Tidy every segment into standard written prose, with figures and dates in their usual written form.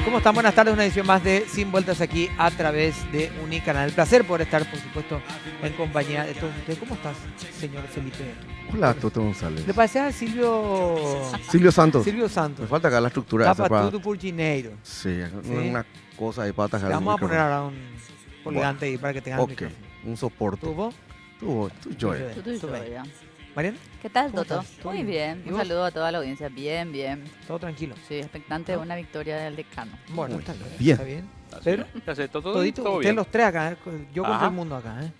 ¿Cómo están? Buenas tardes, una edición más de Sin Vueltas aquí a través de Unicanal. El placer por estar, por supuesto, en compañía de todos ustedes. ¿Cómo estás, señor Felipe? Hola, Toto González. ¿Le parece a Silvio Santos. Silvio Me Santos? falta acá la estructura. Tapa para... tudo por dinero. Sí, Sí. una cosa ahí para atajar. Le el vamos a poner micrófono. ahora un colgante ahí para que tengan el Ok, micrófono. un soporte. ¿Tuvo? Tú, yo. Tú y Tú yo, ves. ya. ¿Mariana? ¿Qué tal, ¿Cómo Toto? estás? ¿Todo Muy bien? bien. ¿Y Un vos? saludo a toda la audiencia. Bien, bien. Todo tranquilo. Sí, expectante de una victoria del decano. Bueno, Muy está bien. bien. Está bien. Así Pero, es. ¿Qué hace? ¿Todo todito, todo ustedes bien? los tres acá, yo contra Ajá. el mundo acá, ¿eh?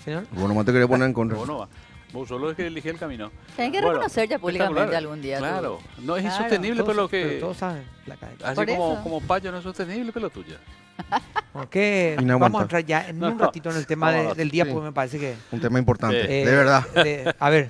Señor. Bueno, no te quería poner en contra. Vos no va. Vos solo es que elegí el camino. Hay que Bueno, reconocer ya públicamente espectacular. algún día. Claro. No es Claro. insostenible, pero lo Pero que... todos saben la calle. Así Por como, eso. como Payo no es sostenible, pero lo tuyo. Ok, Inaguantable. vamos a entrar ya en un ratito en el tema del día, Sí. porque me parece que... Un tema importante, Sí. de verdad. A ver,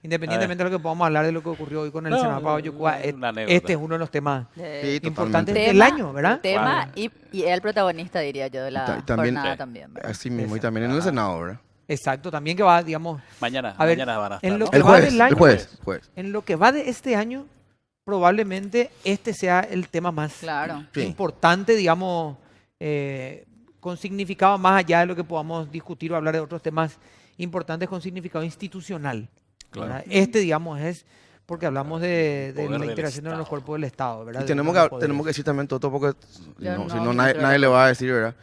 independientemente de lo que podamos hablar de lo que ocurrió hoy con el No, senador Pablo Yucua, una anécdota. este es uno de los temas Sí, importantes totalmente. del año, ¿verdad? Tema Claro. y el protagonista, diría yo, de la Y también- jornada Sí. también. ¿verdad? Así mismo, y Eso. también en el Senado, ¿verdad? Exacto, también que va, digamos, Mañana, A ver, mañana van a estar, en lo ¿no? que El va jueves, del año, el jueves. en lo que va de este año, probablemente este sea el tema más Claro. Sí. importante, digamos, con significado más allá de lo que podamos discutir o hablar de otros temas importantes con significado institucional. Claro. ¿verdad? Este, digamos, es porque hablamos de Poder la del integración de los Estado. cuerpos del Estado, ¿verdad? Y De tenemos los que, poderes. tenemos que decir también, Toto, porque Yo si no no nadie, creo nadie que- le va a decir, ¿verdad?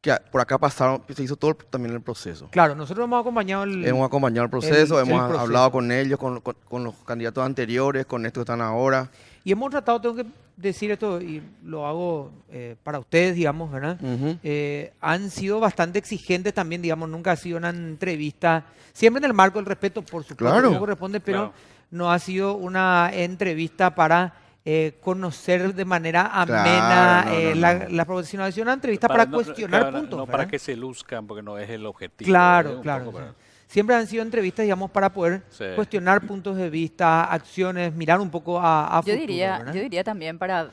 Que por acá pasaron, se hizo todo también el proceso. Claro, nosotros hemos acompañado el... Hemos acompañado el proceso, el hemos proceso. hablado con ellos, con los candidatos anteriores, con estos que están ahora. Y hemos tratado, tengo que decir esto, y lo hago para ustedes, digamos, ¿verdad? Ujú. Han sido bastante exigentes también, digamos, nunca ha sido una entrevista, siempre en el marco del respeto, por supuesto, Claro. como corresponde, pero Claro. no ha sido una entrevista para conocer de manera amena Claro, no, no, no. la profesional, una entrevista para no- cuestionar claro, puntos. No para ¿verdad? que se luzcan, porque no es el objetivo. Claro, Un claro. poco o sea, para- siempre han sido entrevistas, digamos, para poder Sí. cuestionar puntos de vista, acciones, mirar un poco a Yo futuro, diría, ¿verdad? yo diría también para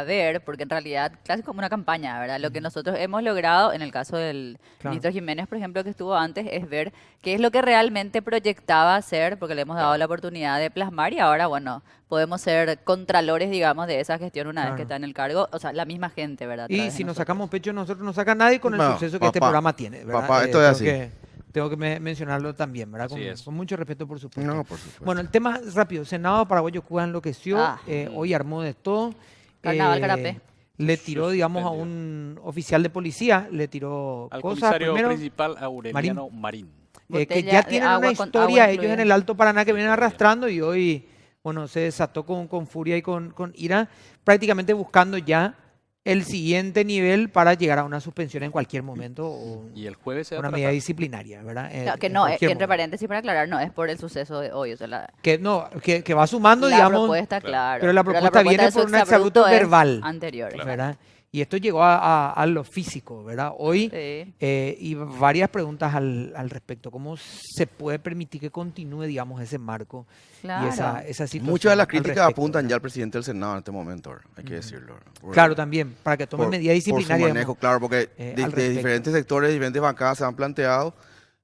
ver, porque en realidad, casi como una campaña, ¿verdad? Lo que nosotros hemos logrado, en el caso del Claro. ministro Jiménez, por ejemplo, que estuvo antes, es ver qué es lo que realmente proyectaba hacer, porque le hemos dado la oportunidad de plasmar y ahora, bueno, podemos ser contralores, digamos, de esa gestión una vez Claro. que está en el cargo, o sea, la misma gente, ¿verdad? A Y través si de nos nosotros. sacamos pecho, nosotros no saca nadie con el No, suceso que este papá, programa tiene, ¿verdad? papá, esto es tengo así. tengo que mencionarlo también, ¿verdad? Así es. Con mucho respeto, por supuesto. No, por supuesto. Bueno, el tema rápido. Senado paraguayo Cuba enloqueció, Ah. hoy armó de todo. Carnaval Carapé. Le tiró, digamos, a Suspendido. un oficial de policía, le tiró Al cosas. comisario Primero, principal, Aureliano Marín. que Botella ya de tienen agua una con historia agua ellos en incluida. el Alto Paraná que vienen Está bien. arrastrando y hoy, bueno, se desató con furia y con ira, prácticamente buscando ya el siguiente nivel para llegar a una suspensión en cualquier momento o Y el jueves se va una a medida tratar. disciplinaria, ¿verdad? Claro, que En no, cualquier entre momento. paréntesis para aclarar, no es por el suceso de hoy, o sea, Que va sumando, la digamos, propuesta, claro. pero la propuesta viene de su por un exabrupto exabrupto es verbal. anterior. ¿verdad? Y esto llegó a lo físico, ¿verdad? Hoy, Sí. y varias preguntas al respecto. ¿Cómo se puede permitir que continúe, digamos, ese marco Claro. y esa situación? Muchas de las al críticas respecto, apuntan ¿verdad? ya al presidente del Senado en este momento, ¿verdad? Hay que decirlo. ¿verdad? Claro, también, para que tome medidas Por su disciplinarias. manejo, digamos. claro, porque al de respecto. diferentes sectores, diferentes bancadas se han planteado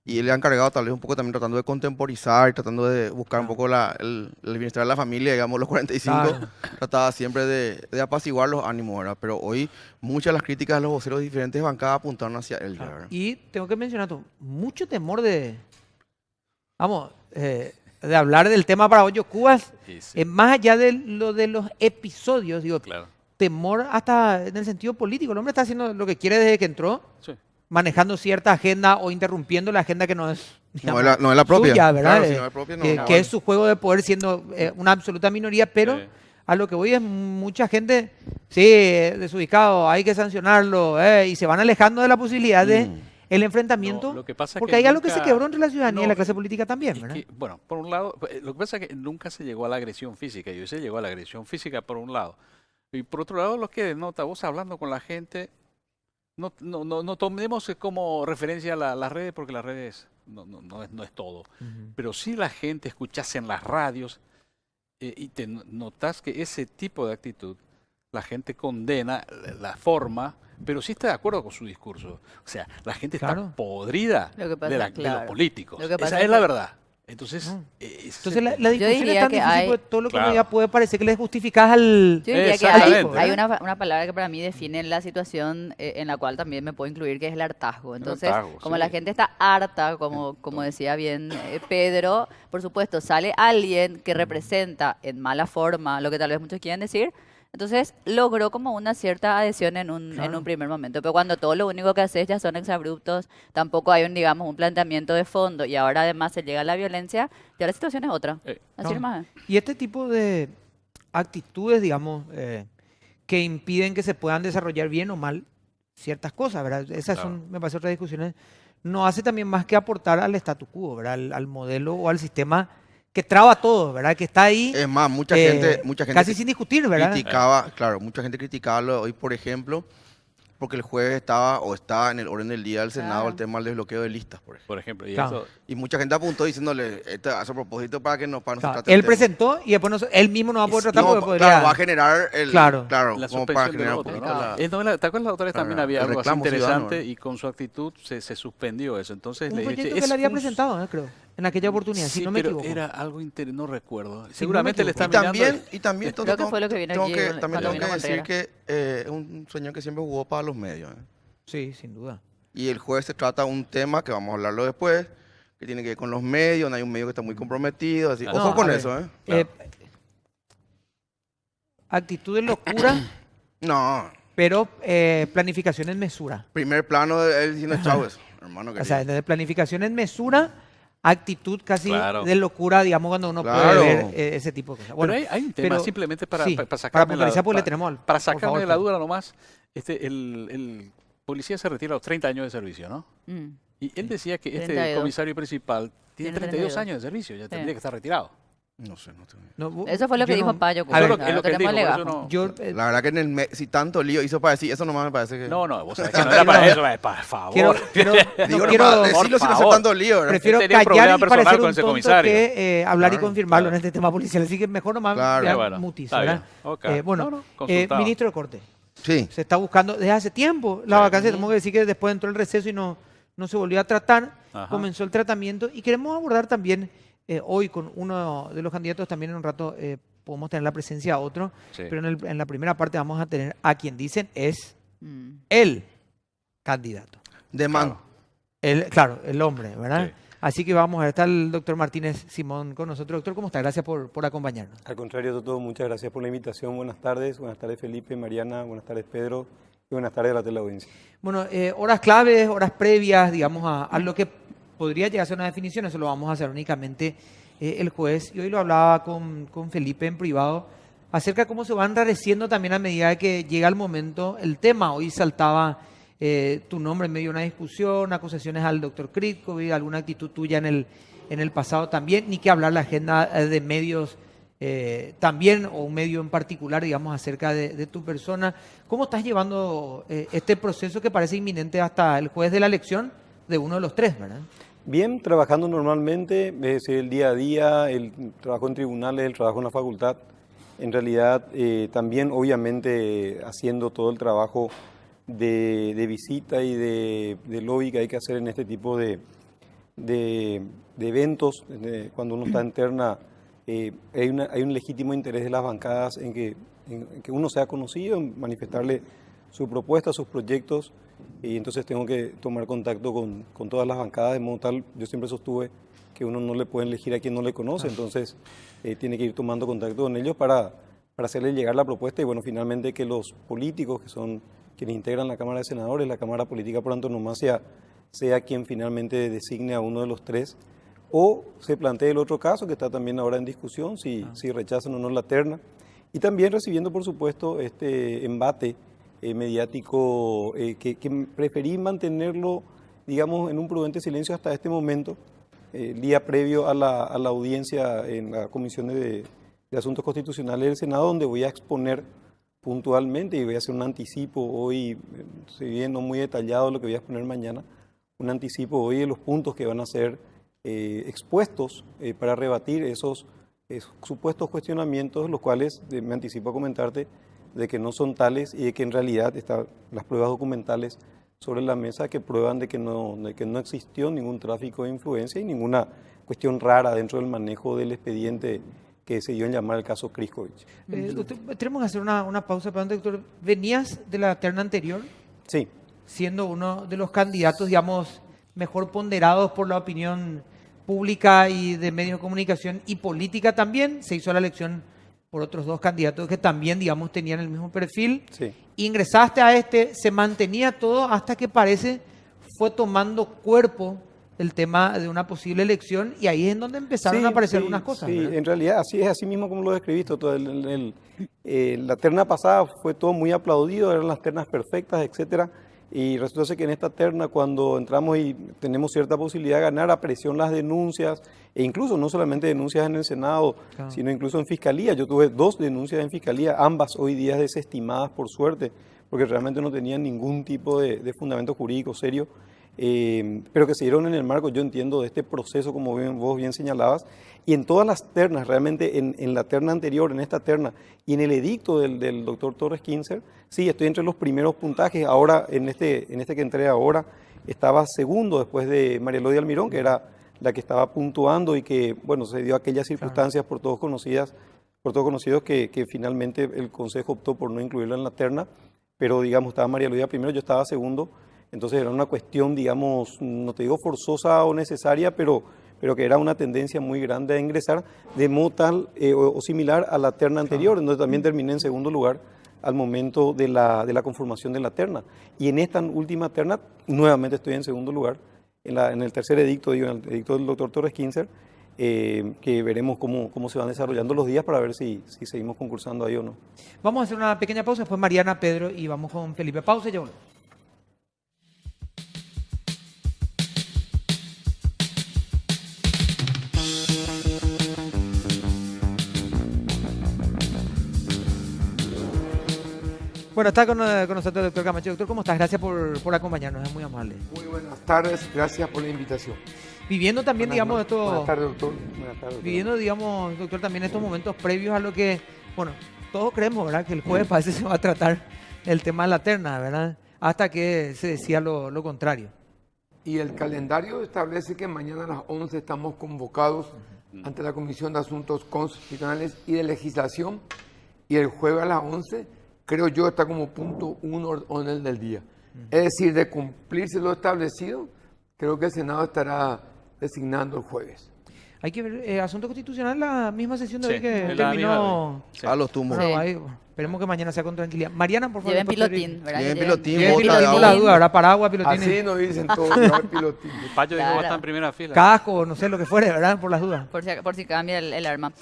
y él le ha encargado tal vez un poco también tratando de contemporizar, tratando de buscar un Claro. poco el bienestar de la familia, digamos, los 45, Claro. trataba siempre de apaciguar los ánimos, ¿verdad? Pero hoy muchas de las críticas de los voceros de diferentes bancadas apuntaron hacia él, ya, Claro. ¿verdad? Y tengo que mencionar esto, mucho temor vamos, de hablar del tema para hoyo Cubas, Sí, sí, más allá de lo de los episodios, digo, claro. temor hasta en el sentido político. El hombre está haciendo lo que quiere desde que entró, Sí. manejando cierta agenda o interrumpiendo la agenda que no es, digamos, No es la propia. suya, ¿verdad? Claro, si no es propia, no. Que no. es su juego de poder siendo una absoluta minoría, pero Sí. a lo que voy es mucha gente, sí, desubicado, hay que sancionarlo, y se van alejando de la posibilidad de Mm. el enfrentamiento, No, lo que pasa es porque que hay algo que se nunca- quebró entre la ciudadanía y No, la clase política también, Es ¿verdad? que, bueno, por un lado, lo que pasa es que nunca se llegó a la agresión física, y hoy se llegó a la agresión física por un lado. Y por otro lado, lo que denota, vos hablando con la gente, no tomemos como referencia las redes, porque las redes no es todo. Ujú. Pero si la gente escuchase en las radios y te notas que ese tipo de actitud, la gente condena la forma, pero sí está de acuerdo con su discurso. O sea, la gente Claro. está podrida Lo que pasa, de lo claro. político. Lo que pasa Esa es es la que- verdad. Entonces, No. ese es Entonces el la tema. discusión es diría tan que difícil hay- porque todo lo que uno Claro. ya puede parecer que le justificas al... Yo diría que Exactamente. hay una palabra que para mí define la situación en la cual también me puedo incluir, que es el hartazgo. Entonces, hartazgo, como sí. la gente está harta, como decía bien Pedro, por supuesto, sale alguien que representa en mala forma lo que tal vez muchos quieren decir. Entonces logró como una cierta adhesión en un Claro. primer momento. Pero cuando todo lo único que haces ya son exabruptos, tampoco hay digamos, un planteamiento de fondo y ahora además se llega a la violencia, ya la situación es otra. Así No. nomás. Y este tipo de actitudes, digamos, que impiden que se puedan desarrollar bien o mal ciertas cosas, ¿verdad? Esas Claro. son, me parece, otras discusiones. No hace también más que aportar al statu quo, ¿verdad? Al modelo o al sistema que traba todo, ¿verdad? Que está ahí Es más, mucha eh, gente casi sin discutir, ¿verdad? criticaba, claro, mucha gente criticaba lo de hoy, por ejemplo, porque el jueves estaba o está en el orden del día del Senado Claro. el tema del desbloqueo de listas, por ejemplo. Por ejemplo, y Claro. eso, Y mucha gente apuntó diciéndole, esto hace a propósito para que no, para no se Claro, trate el él tema. presentó y después él mismo no va a poder tratar No, porque podría... claro, va a generar el, Claro. la como para suspensión del generar un otro, poquito ¿no? la... ¿Te acuerdas la otra vez Claro, también había el algo así reclamo ciudadano, interesante ¿no? y con su actitud se suspendió eso? Entonces Un le proyecto dije, que es le había un- presentado, creo, en aquella oportunidad, si Sí, no me pero equivoco. era algo no recuerdo. no me Seguramente le está equivoco. mirando. Y también Creo que fue lo que vino aquí también cuando tengo vino que decir Montero. que es un señor que siempre jugó para los medios. ¿eh? Sí, sin duda. Y el jueves se trata un tema que vamos a hablarlo después, que tiene que ver con los medios, no hay un medio que está muy comprometido, así. Ah, Ojo no, con a ver. eso, ¿eh? Eh, actitud de locura, No, pero planificación en mesura. primer plano de él diciendo Chávez, hermano O querido. sea, desde planificación en mesura, actitud casi Claro. de locura, digamos, cuando uno Claro. puede ver ese tipo de cosas. Bueno, Pero hay un tema pero- simplemente para, sí, para para sacarme puntualizar, porque le pa- tenemos para por sacarme favor, de la Pedro. duda nomás. El policía se retira a los 30 años de servicio, ¿no? Mm. Y él decía que este 32. comisario principal tiene Tiene 32 32 años de servicio, ya Sí. tendría que estar retirado. No sé, no tengo idea. No, Eso fue lo que yo dijo no- Payo. A ver, Eso es lo que él dijo, por eso no- yo, La verdad que si tanto lío hizo para decir, eso nomás me parece que... No, vos sabés que no era para eso, por favor. quiero, Digo, no quiero, nomás, decirlo sin hacer favor. tanto lío, ¿verdad? prefiero Él tenía un callar problema y personal parecer con un ese tonto comisario. que hablar y Claro, confirmarlo claro. en este tema policial. Así que mejor nomás Claro. vean Bueno, mutis, está ¿verdad? bien, ok. Bueno, No, no, consultado. ministro de Corte, Sí. se está buscando desde hace tiempo la Sí. vacancia. Tenemos que decir que después entró el receso y no se volvió a tratar. Ajá. Comenzó el tratamiento y queremos abordar también hoy con uno de los candidatos, también en un rato podemos tener la presencia de otro, Sí. pero en la primera parte vamos a tener a quien dicen es Mm. el candidato. De man. Claro. Claro, el hombre, ¿verdad? Sí. Así que vamos a ver, está el doctor Martínez Simón con nosotros. Doctor, ¿cómo está? Gracias por acompañarnos. Al contrario, Toto, muchas gracias por la invitación. Buenas tardes Felipe, Mariana, buenas tardes Pedro y buenas tardes a la teleaudiencia. Bueno, horas claves, horas previas, digamos, a lo que podría llegar a ser una definición, eso lo vamos a hacer únicamente el jueves. Y hoy lo hablaba con Felipe en privado acerca de cómo se va enrareciendo también a medida de que llega el momento el tema. Hoy saltaba tu nombre en medio de una discusión, acusaciones al doctor Kritkovic, alguna actitud tuya en el pasado también, ni que hablar la agenda de medios también, o un medio en particular, digamos, acerca de tu persona. ¿Cómo estás llevando este proceso que parece inminente hasta el jueves de la elección de uno de los tres, ¿verdad? Bien, trabajando normalmente, es el día a día, el trabajo en tribunales, el trabajo en la facultad. En realidad, también obviamente haciendo todo el trabajo de visita y de lobby que hay que hacer en este tipo de eventos. Cuando uno está en terna, hay un legítimo interés de las bancadas en que uno sea conocido, en manifestarle su propuesta, sus proyectos, y entonces tengo que tomar contacto con todas las bancadas, de modo tal, yo siempre sostuve que uno no le puede elegir a quien no le conoce, entonces tiene que ir tomando contacto con ellos para hacerle llegar la propuesta y bueno, finalmente que los políticos, que son quienes integran la Cámara de Senadores, la Cámara Política por antonomasia, sea quien finalmente designe a uno de los tres, o se plantee el otro caso que está también ahora en discusión, si rechazan o no la terna, y también recibiendo por supuesto este embate mediático que preferí mantenerlo, digamos, en un prudente silencio hasta este momento, el día previo a la audiencia en la Comisión de Asuntos Constitucionales del Senado, donde voy a exponer puntualmente y voy a hacer un anticipo hoy, si bien no muy detallado lo que voy a exponer mañana, un anticipo hoy de los puntos que van a ser expuestos para rebatir esos supuestos cuestionamientos, los cuales me anticipo a comentarte de que no son tales y de que en realidad están las pruebas documentales sobre la mesa que prueban de que no existió ningún tráfico de influencia y ninguna cuestión rara dentro del manejo del expediente que se dio en llamar el caso Kriskovic. Doctor, tenemos que hacer una pausa, pero doctor, ¿venías de la terna anterior Sí, siendo uno de los candidatos, digamos, mejor ponderados por la opinión pública y de medios de comunicación y política también? Se hizo la elección por otros dos candidatos que también, digamos, tenían el mismo perfil. sí. Ingresaste a este, se mantenía todo hasta que parece fue tomando cuerpo el tema de una posible elección y ahí es en donde empezaron a aparecer algunas cosas. Sí, ¿verdad? en realidad así es, así mismo como lo describiste. Todo la terna pasada fue todo muy aplaudido, eran las ternas perfectas, etcétera. Y resulta ser que en esta terna, cuando entramos y tenemos cierta posibilidad de ganar, aparecieron las denuncias, e incluso no solamente denuncias en el Senado, Claro. sino incluso en Fiscalía. Yo tuve 2 denuncias en Fiscalía, ambas hoy día desestimadas por suerte, porque realmente no tenían ningún tipo de fundamento jurídico serio. Pero que se dieron en el marco, yo entiendo, de este proceso, como vos bien señalabas, y en todas las ternas, realmente en la terna anterior, en esta terna, y en el edicto del doctor Torres Kinzer, sí, estoy entre los primeros puntajes. Ahora, en este que entré ahora, estaba segundo después de María Elodia Almirón, que era la que estaba puntuando y que, bueno, se dio aquellas circunstancias por todos conocidos que finalmente el Consejo optó por no incluirla en la terna, pero digamos, estaba María Elodia primero, yo estaba segundo. Entonces era una cuestión, digamos, no te digo forzosa o necesaria, pero que era una tendencia muy grande a ingresar de modo tal o similar a la terna anterior, en donde también terminé en segundo lugar al momento de la conformación de la terna. Y en esta última terna nuevamente estoy en segundo lugar, en el tercer edicto, en el edicto del doctor Torres Kinzer, que veremos cómo se van desarrollando los días para ver si seguimos concursando ahí o no. Vamos a hacer una pequeña pausa, después Mariana, Pedro y vamos con Felipe. Pausa y ya volvemos. Bueno, está con nosotros el doctor Camacho. Doctor, ¿cómo estás? Gracias por acompañarnos, es muy amable. Muy buenas tardes, gracias por la invitación. Viviendo también, digamos, esto, Buenas tardes, doctor. Buenas tardes, doctor. viviendo, digamos, doctor, también estos momentos previos a lo que, bueno, todos creemos, ¿verdad? Que el jueves parece se va a tratar el tema de la terna, ¿verdad? Hasta que se decía lo contrario. Y el calendario establece que mañana a las 11 estamos convocados ante la Comisión de Asuntos Constitucionales y de Legislación, y el jueves a las 11, creo yo, está como punto 1 orden del día. Es decir, de cumplirse lo establecido, creo que el Senado estará designando el jueves. Hay que ver, asunto constitucional, la misma sesión de Sí, hoy que es la misma terminó. de hoy. Sí. A los tumbos. Bueno, Sí. ahí, esperemos que mañana sea con tranquilidad. Mariana, por favor. Lleven después pilotín, ¿verdad? Lleven Que pilotín, Lleven bota de pilotín por agua. la duda, ¿verdad? Paraguas, pilotín. Así nos dicen todos, llevar pilotín. Payo dijo Claro. va a estar en primera fila. Casco, no sé, lo que fuere, ¿verdad? Por las dudas. Por si cambia el arma.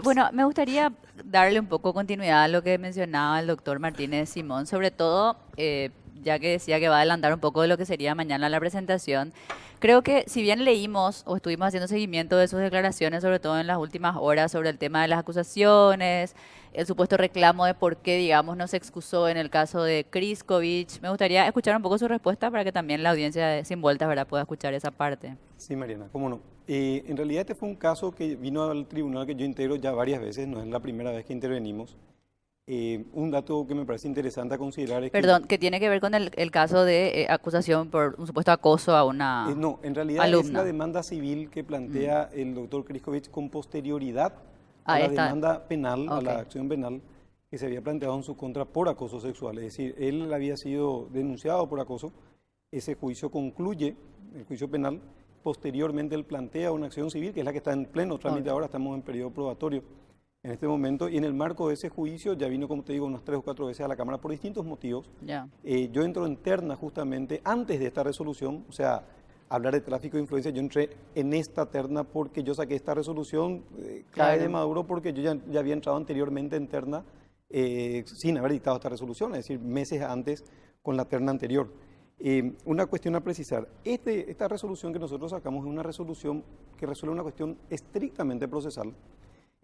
Bueno, me gustaría darle un poco continuidad a lo que mencionaba el doctor Martínez Simón, sobre todo, ya que decía que va a adelantar un poco de lo que sería mañana la presentación. Creo que si bien leímos o estuvimos haciendo seguimiento de sus declaraciones, sobre todo en las últimas horas, sobre el tema de las acusaciones, el supuesto reclamo de por qué, digamos, no se excusó en el caso de Kriskovic, me gustaría escuchar un poco su respuesta para que también la audiencia de Sin Vueltas, ¿verdad?, pueda escuchar esa parte. Sí, Mariana, cómo no. En realidad este fue un caso que vino al tribunal que yo integro ya varias veces, no es la primera vez que intervenimos. Un dato que me parece interesante a considerar es Perdón, que tiene que ver con el caso de acusación por un supuesto acoso a una que... no, en realidad es alumna. la demanda civil que plantea el doctor Kriskovic con posterioridad Ah, a la esta. demanda penal, a la Ok. acción penal que se había planteado en su contra por acoso sexual. Es decir, él había sido denunciado por acoso, ese juicio concluye, el juicio penal, posteriormente él plantea una acción civil, que es la que está en pleno trámite ahora, estamos en periodo probatorio en este momento, y en el marco de ese juicio ya vino, como te digo, unas 3 o 4 veces a la Cámara por distintos motivos. Ya. Yo entro en terna justamente antes de esta resolución, o sea, hablar de tráfico de influencia, yo entré en esta terna porque yo saqué esta resolución, cae Claro. de Maduro porque yo ya había entrado anteriormente en terna sin haber dictado esta resolución, es decir, meses antes con la terna anterior. Una cuestión a precisar, esta resolución que nosotros sacamos es una resolución que resuelve una cuestión estrictamente procesal,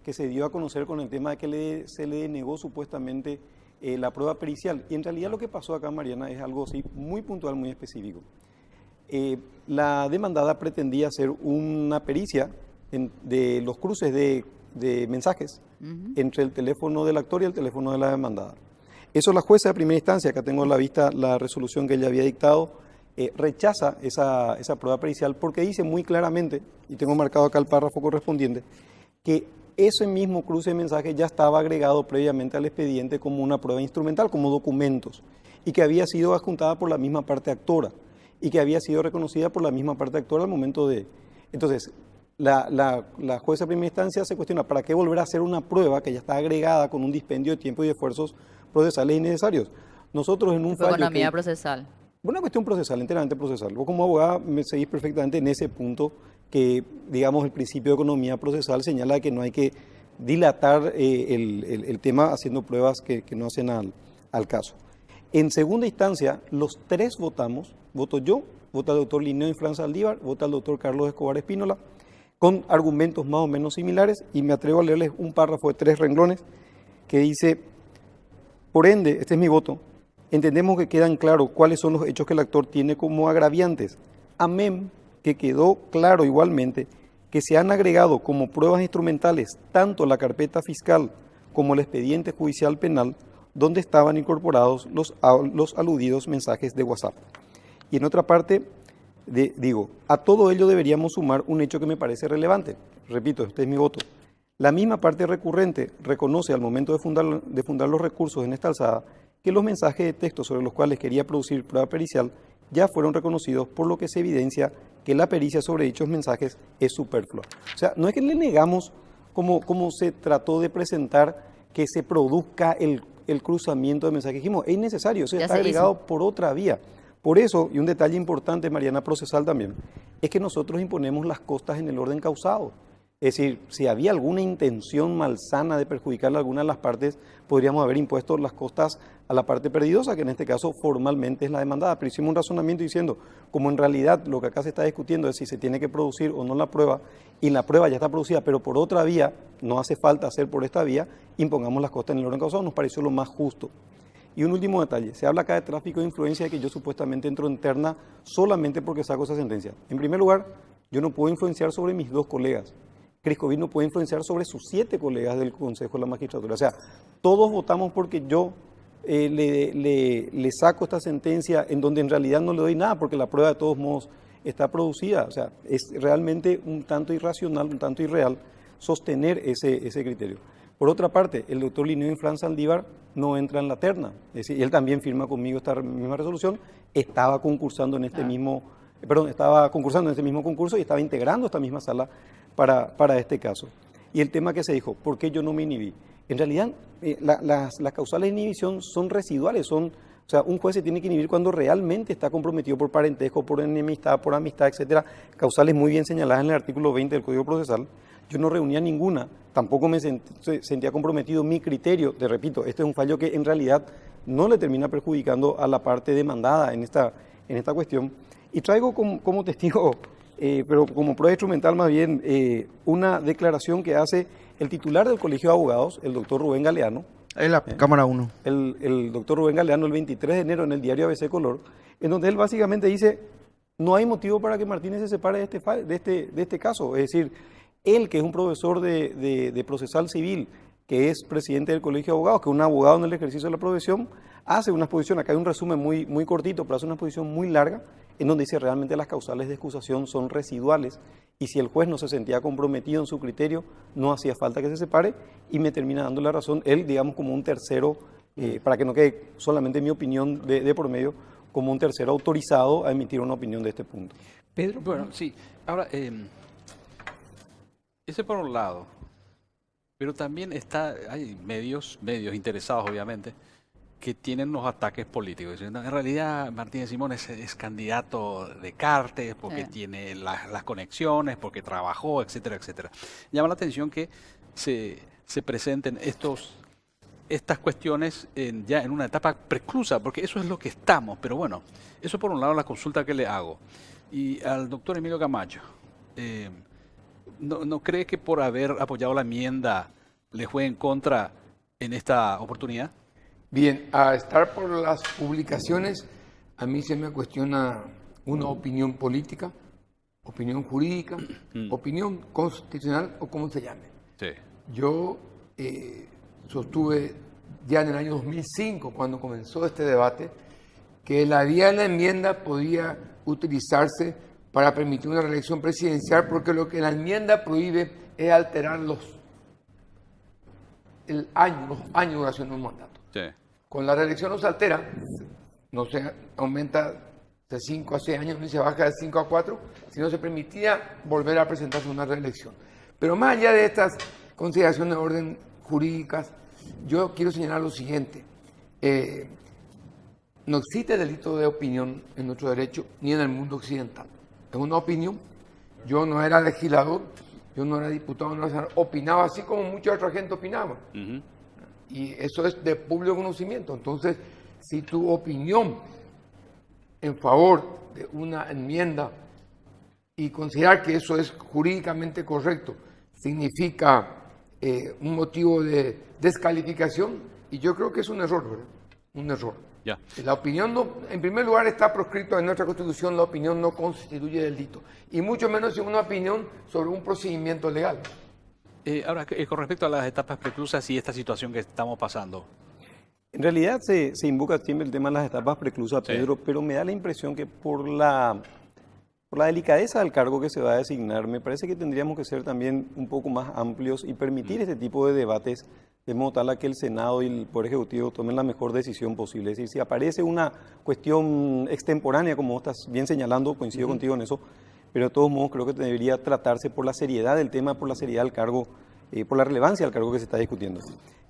que se dio a conocer con el tema de que se le negó supuestamente la prueba pericial. Y en realidad lo que pasó acá, Mariana, es algo así muy puntual, muy específico. La demandada pretendía hacer una pericia de los cruces de mensajes entre el teléfono del actor y el teléfono de la demandada. Eso la jueza de primera instancia, acá tengo a la vista la resolución que ella había dictado, rechaza esa prueba pericial porque dice muy claramente, y tengo marcado acá el párrafo correspondiente, que ese mismo cruce de mensajes ya estaba agregado previamente al expediente como una prueba instrumental, como documentos, y que había sido adjuntada por la misma parte actora, y que había sido reconocida por la misma parte actora al momento de... Entonces, la jueza de primera instancia se cuestiona, ¿para qué volver a hacer una prueba que ya está agregada con un dispendio de tiempo y de esfuerzos procesales innecesarios? Nosotros en un fallo... Economía procesal. Una cuestión procesal, enteramente procesal. Vos como abogada me seguís perfectamente en ese punto que, digamos, el principio de economía procesal señala que no hay que dilatar el tema haciendo pruebas que no hacen al caso. En segunda instancia, los tres votamos, voto yo, vota el doctor Linneo y Fran Saldívar, vota el doctor Carlos Escobar Espínola, con argumentos más o menos similares, y me atrevo a leerles un párrafo de 3 renglones que dice: por ende, este es mi voto, entendemos que quedan claros cuáles son los hechos que el actor tiene como agraviantes, amén que quedó claro igualmente que se han agregado como pruebas instrumentales tanto la carpeta fiscal como el expediente judicial penal donde estaban incorporados los aludidos mensajes de WhatsApp. Y en otra parte, digo, a todo ello deberíamos sumar un hecho que me parece relevante. Repito, este es mi voto. La misma parte recurrente reconoce al momento de fundar los recursos en esta alzada que los mensajes de texto sobre los cuales quería producir prueba pericial ya fueron reconocidos, por lo que se evidencia que la pericia sobre dichos mensajes es superflua. O sea, no es que le negamos, como se trató de presentar, que se produzca el cruzamiento de mensajes. Dijimos, es necesario, eso Ya está se agregado hizo. por otra vía. Por eso, y un detalle importante, Mariana, procesal también, es que nosotros imponemos las costas en el orden causado. Es decir, si había alguna intención malsana de perjudicarle a alguna de las partes, podríamos haber impuesto las costas a la parte perdidosa, que en este caso formalmente es la demandada. Pero hicimos un razonamiento diciendo, como en realidad lo que acá se está discutiendo es si se tiene que producir o no la prueba, y la prueba ya está producida, pero por otra vía, no hace falta hacer por esta vía, impongamos las costas en el orden causado, nos pareció lo más justo. Y un último detalle, se habla acá de tráfico de influencia, de que yo supuestamente entro en terna solamente porque saco esa sentencia. En primer lugar, yo no puedo influenciar sobre mis 2 colegas. Criscovid no puede influenciar sobre sus 7 colegas del Consejo de la Magistratura. O sea, todos votamos porque yo le saco esta sentencia en donde en realidad no le doy nada, porque la prueba de todos modos está producida. O sea, es realmente un tanto irracional, un tanto irreal sostener ese criterio. Por otra parte, el doctor Linneo y Fran Saldívar no entra en la terna. Es decir, él también firma conmigo esta misma resolución, estaba concursando en este mismo concurso y estaba integrando esta misma sala para este caso. Y el tema que se dijo, ¿por qué yo no me inhibí? En realidad, las causales de inhibición son residuales, o sea, un juez se tiene que inhibir cuando realmente está comprometido por parentesco, por enemistad, por amistad, etcétera. Causales muy bien señaladas en el artículo 20 del Código Procesal. Yo no reunía ninguna, tampoco me sentía comprometido. Mi criterio, te repito, este es un fallo que en realidad no le termina perjudicando a la parte demandada en esta cuestión. Y traigo como testigo, pero como prueba instrumental más bien, una declaración que hace el titular del Colegio de Abogados, el doctor Rubén Galeano. Es la Cámara 1. El doctor Rubén Galeano, el 23 de enero en el diario ABC Color, en donde él básicamente dice, no hay motivo para que Martínez se separe de este caso. Es decir, él, que es un profesor de procesal civil, que es presidente del Colegio de Abogados, que es un abogado en el ejercicio de la profesión, hace una exposición, acá hay un resumen muy cortito, pero hace una exposición muy larga, en donde dice realmente las causales de excusación son residuales, y si el juez no se sentía comprometido en su criterio, no hacía falta que se separe, y me termina dando la razón, él, digamos, como un tercero, para que no quede solamente mi opinión de por medio, como un tercero autorizado a emitir una opinión de este punto. Pedro. Bueno, sí. Ahora, ese por un lado, pero también hay medios interesados, obviamente, que tienen los ataques políticos. Dicen, "No, en realidad Martínez Simón es candidato de Cartes porque tiene las conexiones, porque trabajó, etcétera, etcétera". Llama la atención que se presenten estas cuestiones ya en una etapa preclusa, porque eso es lo que estamos. Pero bueno, eso por un lado la consulta que le hago. Y al doctor Emilio Camacho, ¿no cree que por haber apoyado la enmienda le juegue en contra en esta oportunidad? Bien, a estar por las publicaciones, a mí se me cuestiona una opinión política, opinión jurídica, opinión constitucional o como se llame. Sí. Yo sostuve ya en el año 2005, cuando comenzó este debate, que la vía de la enmienda podía utilizarse para permitir una reelección presidencial, porque lo que la enmienda prohíbe es alterar los años de duración de un mandato. Sí. Con la reelección no se altera, no se aumenta de 5 a 6 años ni se baja de 5 a 4, sino se permitía volver a presentarse una reelección. Pero más allá de estas consideraciones de orden jurídicas, yo quiero señalar lo siguiente. No existe delito de opinión en nuestro derecho ni en el mundo occidental. Es una opinión. Yo no era legislador, yo no era diputado, no era senador, opinaba así como mucha otra gente opinaba. Ujú. Y eso es de público conocimiento. Entonces, si tu opinión en favor de una enmienda y considerar que eso es jurídicamente correcto significa un motivo de descalificación, y yo creo que es un error, ¿verdad? Un error. Ya. La opinión, no, en primer lugar, está proscrito en nuestra Constitución, la opinión no constituye delito, y mucho menos en una opinión sobre un procedimiento legal. Ahora, con respecto a las etapas preclusas y esta situación que estamos pasando. En realidad se invoca siempre el tema de las etapas preclusas, Sí. Pedro, pero me da la impresión que por la delicadeza del cargo que se va a designar, me parece que tendríamos que ser también un poco más amplios y permitir este tipo de debates de modo tal a que el Senado y el Poder Ejecutivo tomen la mejor decisión posible. Es decir, si aparece una cuestión extemporánea, como vos estás bien señalando, coincido contigo en eso, pero de todos modos creo que debería tratarse por la seriedad del tema, por la seriedad del cargo, por la relevancia del cargo que se está discutiendo.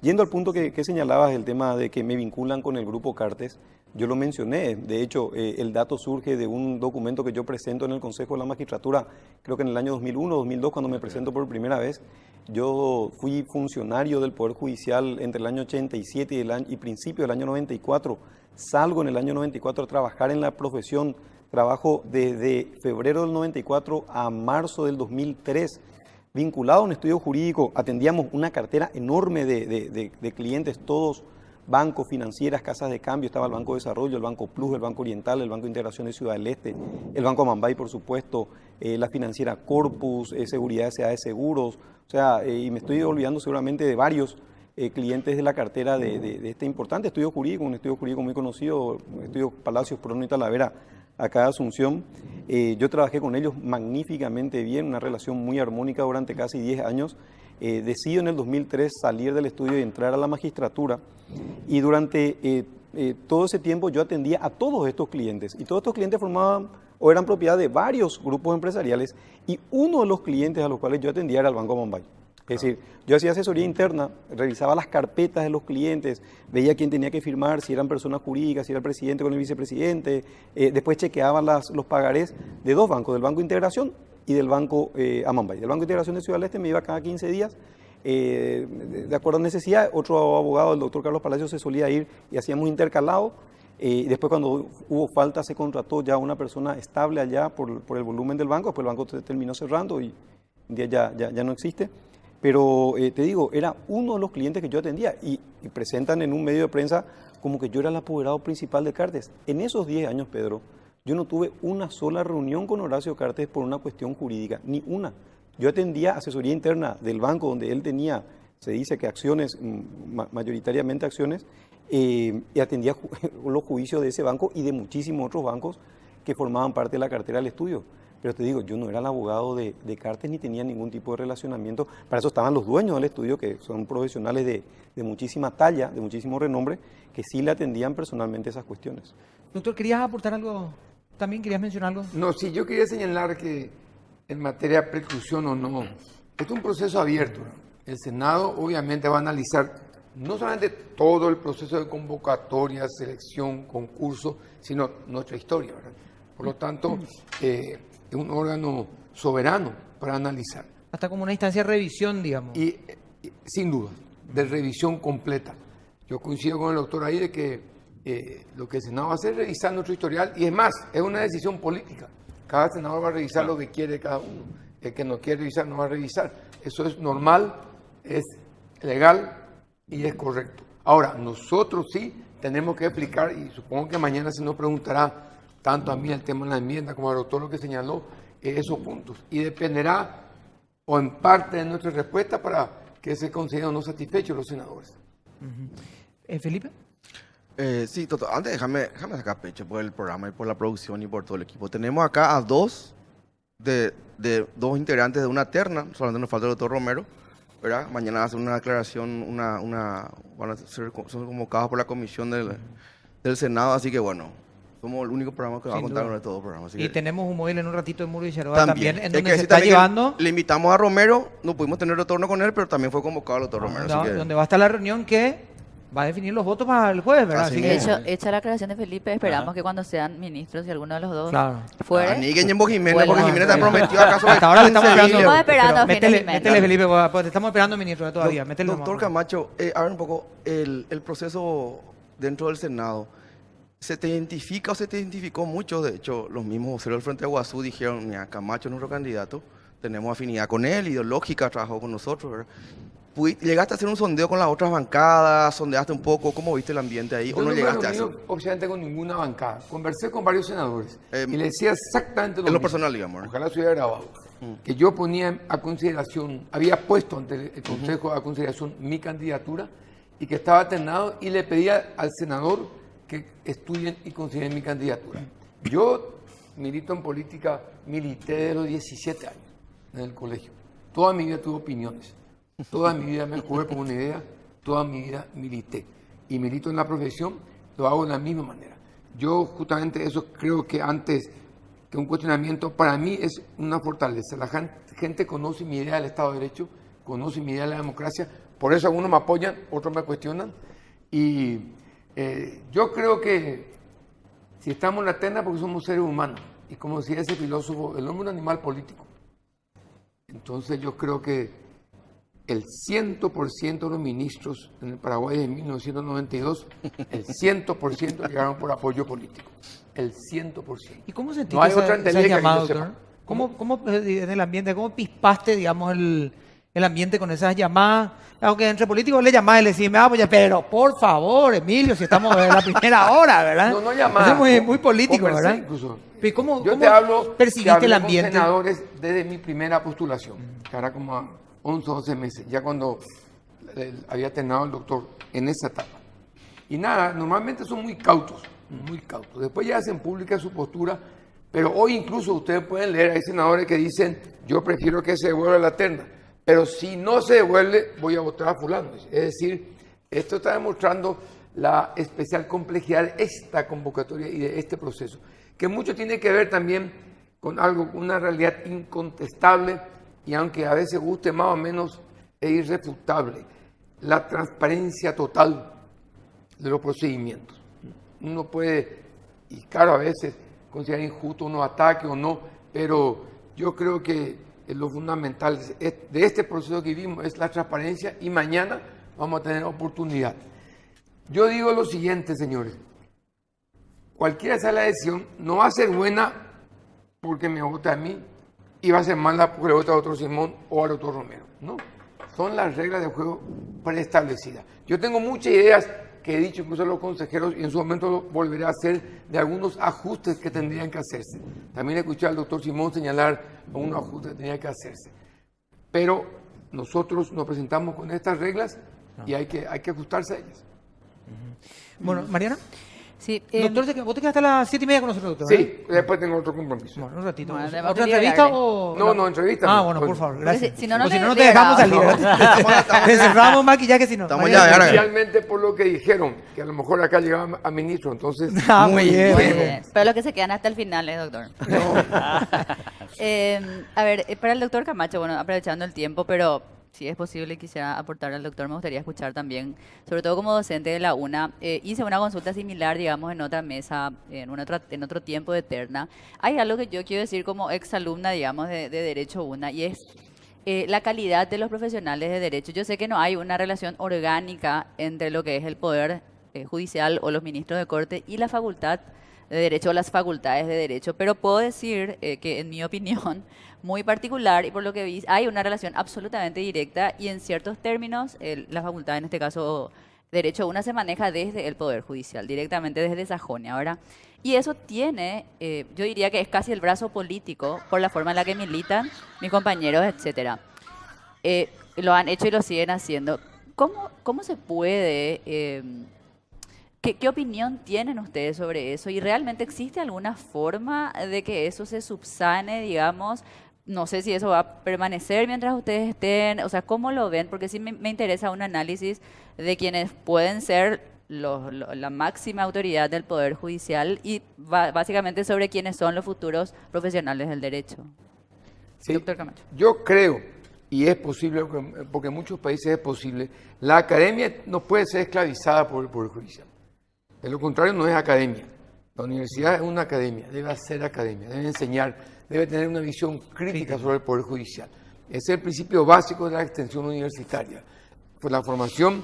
Yendo al punto que señalabas, el tema de que me vinculan con el Grupo Cartes, yo lo mencioné. De hecho, el dato surge de un documento que yo presento en el Consejo de la Magistratura, creo que en el año 2001 2002, cuando me presento por primera vez. Yo fui funcionario del Poder Judicial entre el año 87 y principio del año 94. Salgo en el año 94 a trabajar en la profesión. Trabajo desde febrero del 94 a marzo del 2003. Vinculado a un estudio jurídico, atendíamos una cartera enorme de clientes, todos bancos, financieras, casas de cambio, estaba el Banco de Desarrollo, el Banco Plus, el Banco Oriental, el Banco de Integración de Ciudad del Este, el Banco Amambay, por supuesto, la financiera Corpus, Seguridad S.A. de Seguros, o sea, y me estoy olvidando seguramente de varios clientes de la cartera de este importante estudio jurídico, un estudio jurídico muy conocido, Estudio Palacios, Prono y Talavera, acá de Asunción. Yo trabajé con ellos magníficamente bien, una relación muy armónica durante casi 10 años. Decido en el 2003 salir del estudio y entrar a la magistratura, y durante todo ese tiempo yo atendía a todos estos clientes, y todos estos clientes formaban o eran propiedad de varios grupos empresariales, y uno de los clientes a los cuales yo atendía era el Banco Amambay. Es decir, yo hacía asesoría interna, revisaba las carpetas de los clientes, veía quién tenía que firmar, si eran personas jurídicas, si era el presidente con el vicepresidente, después chequeaba los pagarés de dos bancos, del Banco de Integración y del Banco Amambay. Del Banco de Integración de Ciudad del Este me iba cada 15 días, de acuerdo a necesidad. Otro abogado, el doctor Carlos Palacios, se solía ir y hacíamos intercalado. Después, cuando hubo falta, se contrató ya una persona estable allá por el volumen del banco. Después el banco terminó cerrando y un día ya no existe. Pero te digo, era uno de los clientes que yo atendía, y presentan en un medio de prensa como que yo era el apoderado principal de Cartes. En esos 10 años, Pedro, yo no tuve una sola reunión con Horacio Cartes por una cuestión jurídica, ni una. Yo atendía asesoría interna del banco, donde él tenía, se dice que acciones, mayoritariamente acciones, y atendía los juicios de ese banco y de muchísimos otros bancos que formaban parte de la cartera del estudio. Pero te digo, yo no era el abogado de Cartes ni tenía ningún tipo de relacionamiento. Para eso estaban los dueños del estudio, que son profesionales de muchísima talla, de muchísimo renombre, que sí le atendían personalmente esas cuestiones. Doctor, ¿querías aportar algo? ¿También querías mencionar algo? No, sí, yo quería señalar que en materia de preclusión o no, es un proceso abierto, ¿no? El Senado obviamente va a analizar no solamente todo el proceso de convocatoria, selección, concurso, sino nuestra historia, ¿verdad? Por lo tanto, es un órgano soberano para analizar. Hasta como una instancia de revisión, digamos. Y sin duda, de revisión completa. Yo coincido con el doctor ahí de que lo que el Senado va a hacer es revisar nuestro historial, y es más, es una decisión política. Cada senador va a revisar lo que quiere cada uno. El que no quiere revisar no va a revisar. Eso es normal, es legal y es correcto. Ahora, nosotros sí tenemos que explicar, y supongo que mañana se nos preguntará tanto a mí el tema de la enmienda como al doctor lo que señaló, esos puntos. Y dependerá, o en parte de nuestra respuesta, para que se consideren no satisfechos los senadores. ¿Felipe? Sí, Toto, antes déjame sacar pecho por el programa y por la producción y por todo el equipo. Tenemos acá a dos de dos integrantes de una terna, solamente nos falta el doctor Romero, ¿verdad? Mañana va a hacer una declaración, van a ser, son convocados por la comisión del Senado, así que bueno, somos el único programa que va a Sin contar duda. con todo el programa. Así Y que tenemos un móvil en un ratito en Muro y Charoa también, también, en hay donde que se decir está también que llevando, le invitamos a Romero, no pudimos tener retorno con él, pero también fue convocado el doctor Romero. Así que, donde va a estar la reunión que va a definir los votos para el jueves, ¿verdad? Así Así De que, mismo. hecho, hecha la aclaración de Felipe, esperamos que cuando sean ministros, si alguno de los dos claro. fuere, ni que Ñembo Jiménez, Vuelva. porque Jiménez está prometido acaso de Hasta ahora le estamos 15 esperando. Estamos esperando pero a Fines Jiménez. métele, Felipe, pues, te estamos esperando, ministro, todavía. Métele Doctor nomás. Camacho, a ver un poco, el proceso dentro del Senado, ¿se te identifica o se te identificó mucho? De hecho, los mismos voceros del Frente de Guazú dijeron, mira, Camacho es nuestro candidato, tenemos afinidad con él, ideológica, trabajó con nosotros, ¿verdad? ¿Llegaste a hacer un sondeo con las otras bancadas? ¿Sondeaste un poco? ¿Cómo viste el ambiente ahí? ¿O Yo no no me llegaste a reuní eso? oficialmente con ninguna bancada. Conversé con varios senadores y le decía exactamente lo En lo mismo. personal, digamos, ¿no? Ojalá se hubiera grabado. Que yo ponía a consideración, había puesto ante el Consejo a consideración mi candidatura y que estaba ternado y le pedía al senador que estudien y consideren mi candidatura. Yo milito en política, milité de los 17 años en el colegio. Toda mi vida tuve opiniones. Toda mi vida me jugué por una idea, toda mi vida milité. Y milito en la profesión, lo hago de la misma manera. Yo justamente eso creo que antes que un cuestionamiento, para mí es una fortaleza. La gente conoce mi idea del Estado de Derecho, conoce mi idea de la democracia, por eso algunos me apoyan, otros me cuestionan. Y yo creo que si estamos en la terna porque somos seres humanos, y como decía ese filósofo, el hombre es un animal político. Entonces yo creo que el 100% de los ministros en el Paraguay de 1992, el 100% llegaron por apoyo político. El 100%. ¿Y cómo sentiste No hay otra esa enteleca que llamada, yo sepa. doctor? ¿Cómo en el ambiente, cómo pispaste, digamos, el ambiente con esas llamadas? Aunque entre políticos le llamás y le decís, pues ya, pero por favor, Emilio, si estamos en la primera hora, ¿verdad? No llamadas. Eso es muy político, Conversé ¿verdad? incluso. Pero ¿cómo Yo te hablo que percibiste hablé el con ambiente? senadores desde mi primera postulación, que era como a 11 o 12 meses, ya cuando había terminado el doctor en esa etapa. Y nada, normalmente son muy cautos, muy cautos. Después ya hacen pública su postura, pero hoy incluso ustedes pueden leer, hay senadores que dicen, yo prefiero que se devuelva la terna, pero si no se devuelve, voy a votar a fulano. Es decir, esto está demostrando la especial complejidad de esta convocatoria y de este proceso, que mucho tiene que ver también con algo, una realidad incontestable y aunque a veces guste más o menos, es irrefutable, la transparencia total de los procedimientos. Uno puede, y claro, a veces considerar injusto unos ataques o no, pero yo creo que lo fundamental de este proceso que vivimos es la transparencia y mañana vamos a tener oportunidad. Yo digo lo siguiente, señores, cualquiera sea la decisión, no va a ser buena porque me vota a mí y va a ser mala porque le vota a otro Simón o al otro Romero, ¿no? Son las reglas de juego preestablecidas. Yo tengo muchas ideas que he dicho incluso a los consejeros y en su momento lo volveré a hacer de algunos ajustes que tendrían que hacerse. También escuché al doctor Simón señalar algunos ajustes que tendrían que hacerse. Pero nosotros nos presentamos con estas reglas y hay que ajustarse a ellas. Bueno, Mariana, sí, doctor, vos te quedaste a las 7:30 con nosotros, doctor. ¿verdad? Sí, después tengo otro compromiso. Bueno, un ratito. Bueno, ¿Otra tenemos que entrevista liberarle. o...? No, entrevista. Ah, no. bueno, por favor, gracias. si no, no O si le no, no te dejamos salir. liberamos. ¿verdad? Te cerramos maquillaje si no. Estamos Mariana, ya, Especialmente por lo que dijeron, que a lo mejor acá llegaba a ministro, entonces... Ah, Muy muy bien. Muy bueno. bien. Pero los que se quedan hasta el final, doctor. A ver, para el doctor Camacho, bueno, aprovechando el tiempo, pero si es posible quisiera aportar al doctor, me gustaría escuchar también, sobre todo como docente de la UNA, hice una consulta similar, digamos, en otra mesa, en otro tiempo de terna. Hay algo que yo quiero decir como exalumna, digamos, de Derecho UNA, y es la calidad de los profesionales de Derecho. Yo sé que no hay una relación orgánica entre lo que es el poder judicial o los ministros de corte y la facultad de Derecho o las facultades de Derecho, pero puedo decir que en mi opinión muy particular y por lo que vi hay una relación absolutamente directa y en ciertos términos la facultad, en este caso Derecho UNA, se maneja desde el Poder Judicial, directamente desde Sajonia, ¿verdad? Y eso tiene, yo diría que es casi el brazo político por la forma en la que militan mis compañeros, etcétera. Lo han hecho y lo siguen haciendo. ¿Cómo se puede ¿Qué opinión tienen ustedes sobre eso? ¿Y realmente existe alguna forma de que eso se subsane, digamos? No sé si eso va a permanecer mientras ustedes estén, o sea, ¿cómo lo ven? Porque sí me interesa un análisis de quienes pueden ser la máxima autoridad del Poder Judicial y básicamente sobre quiénes son los futuros profesionales del derecho. Sí, Doctor Camacho. yo creo, y es posible, porque en muchos países es posible, la academia no puede ser esclavizada por el Poder Judicial. De lo contrario, no es academia. La universidad es una academia, debe ser academia, debe enseñar, debe tener una visión crítica sobre el Poder Judicial. Ese es el principio básico de la extensión universitaria. Pues la formación,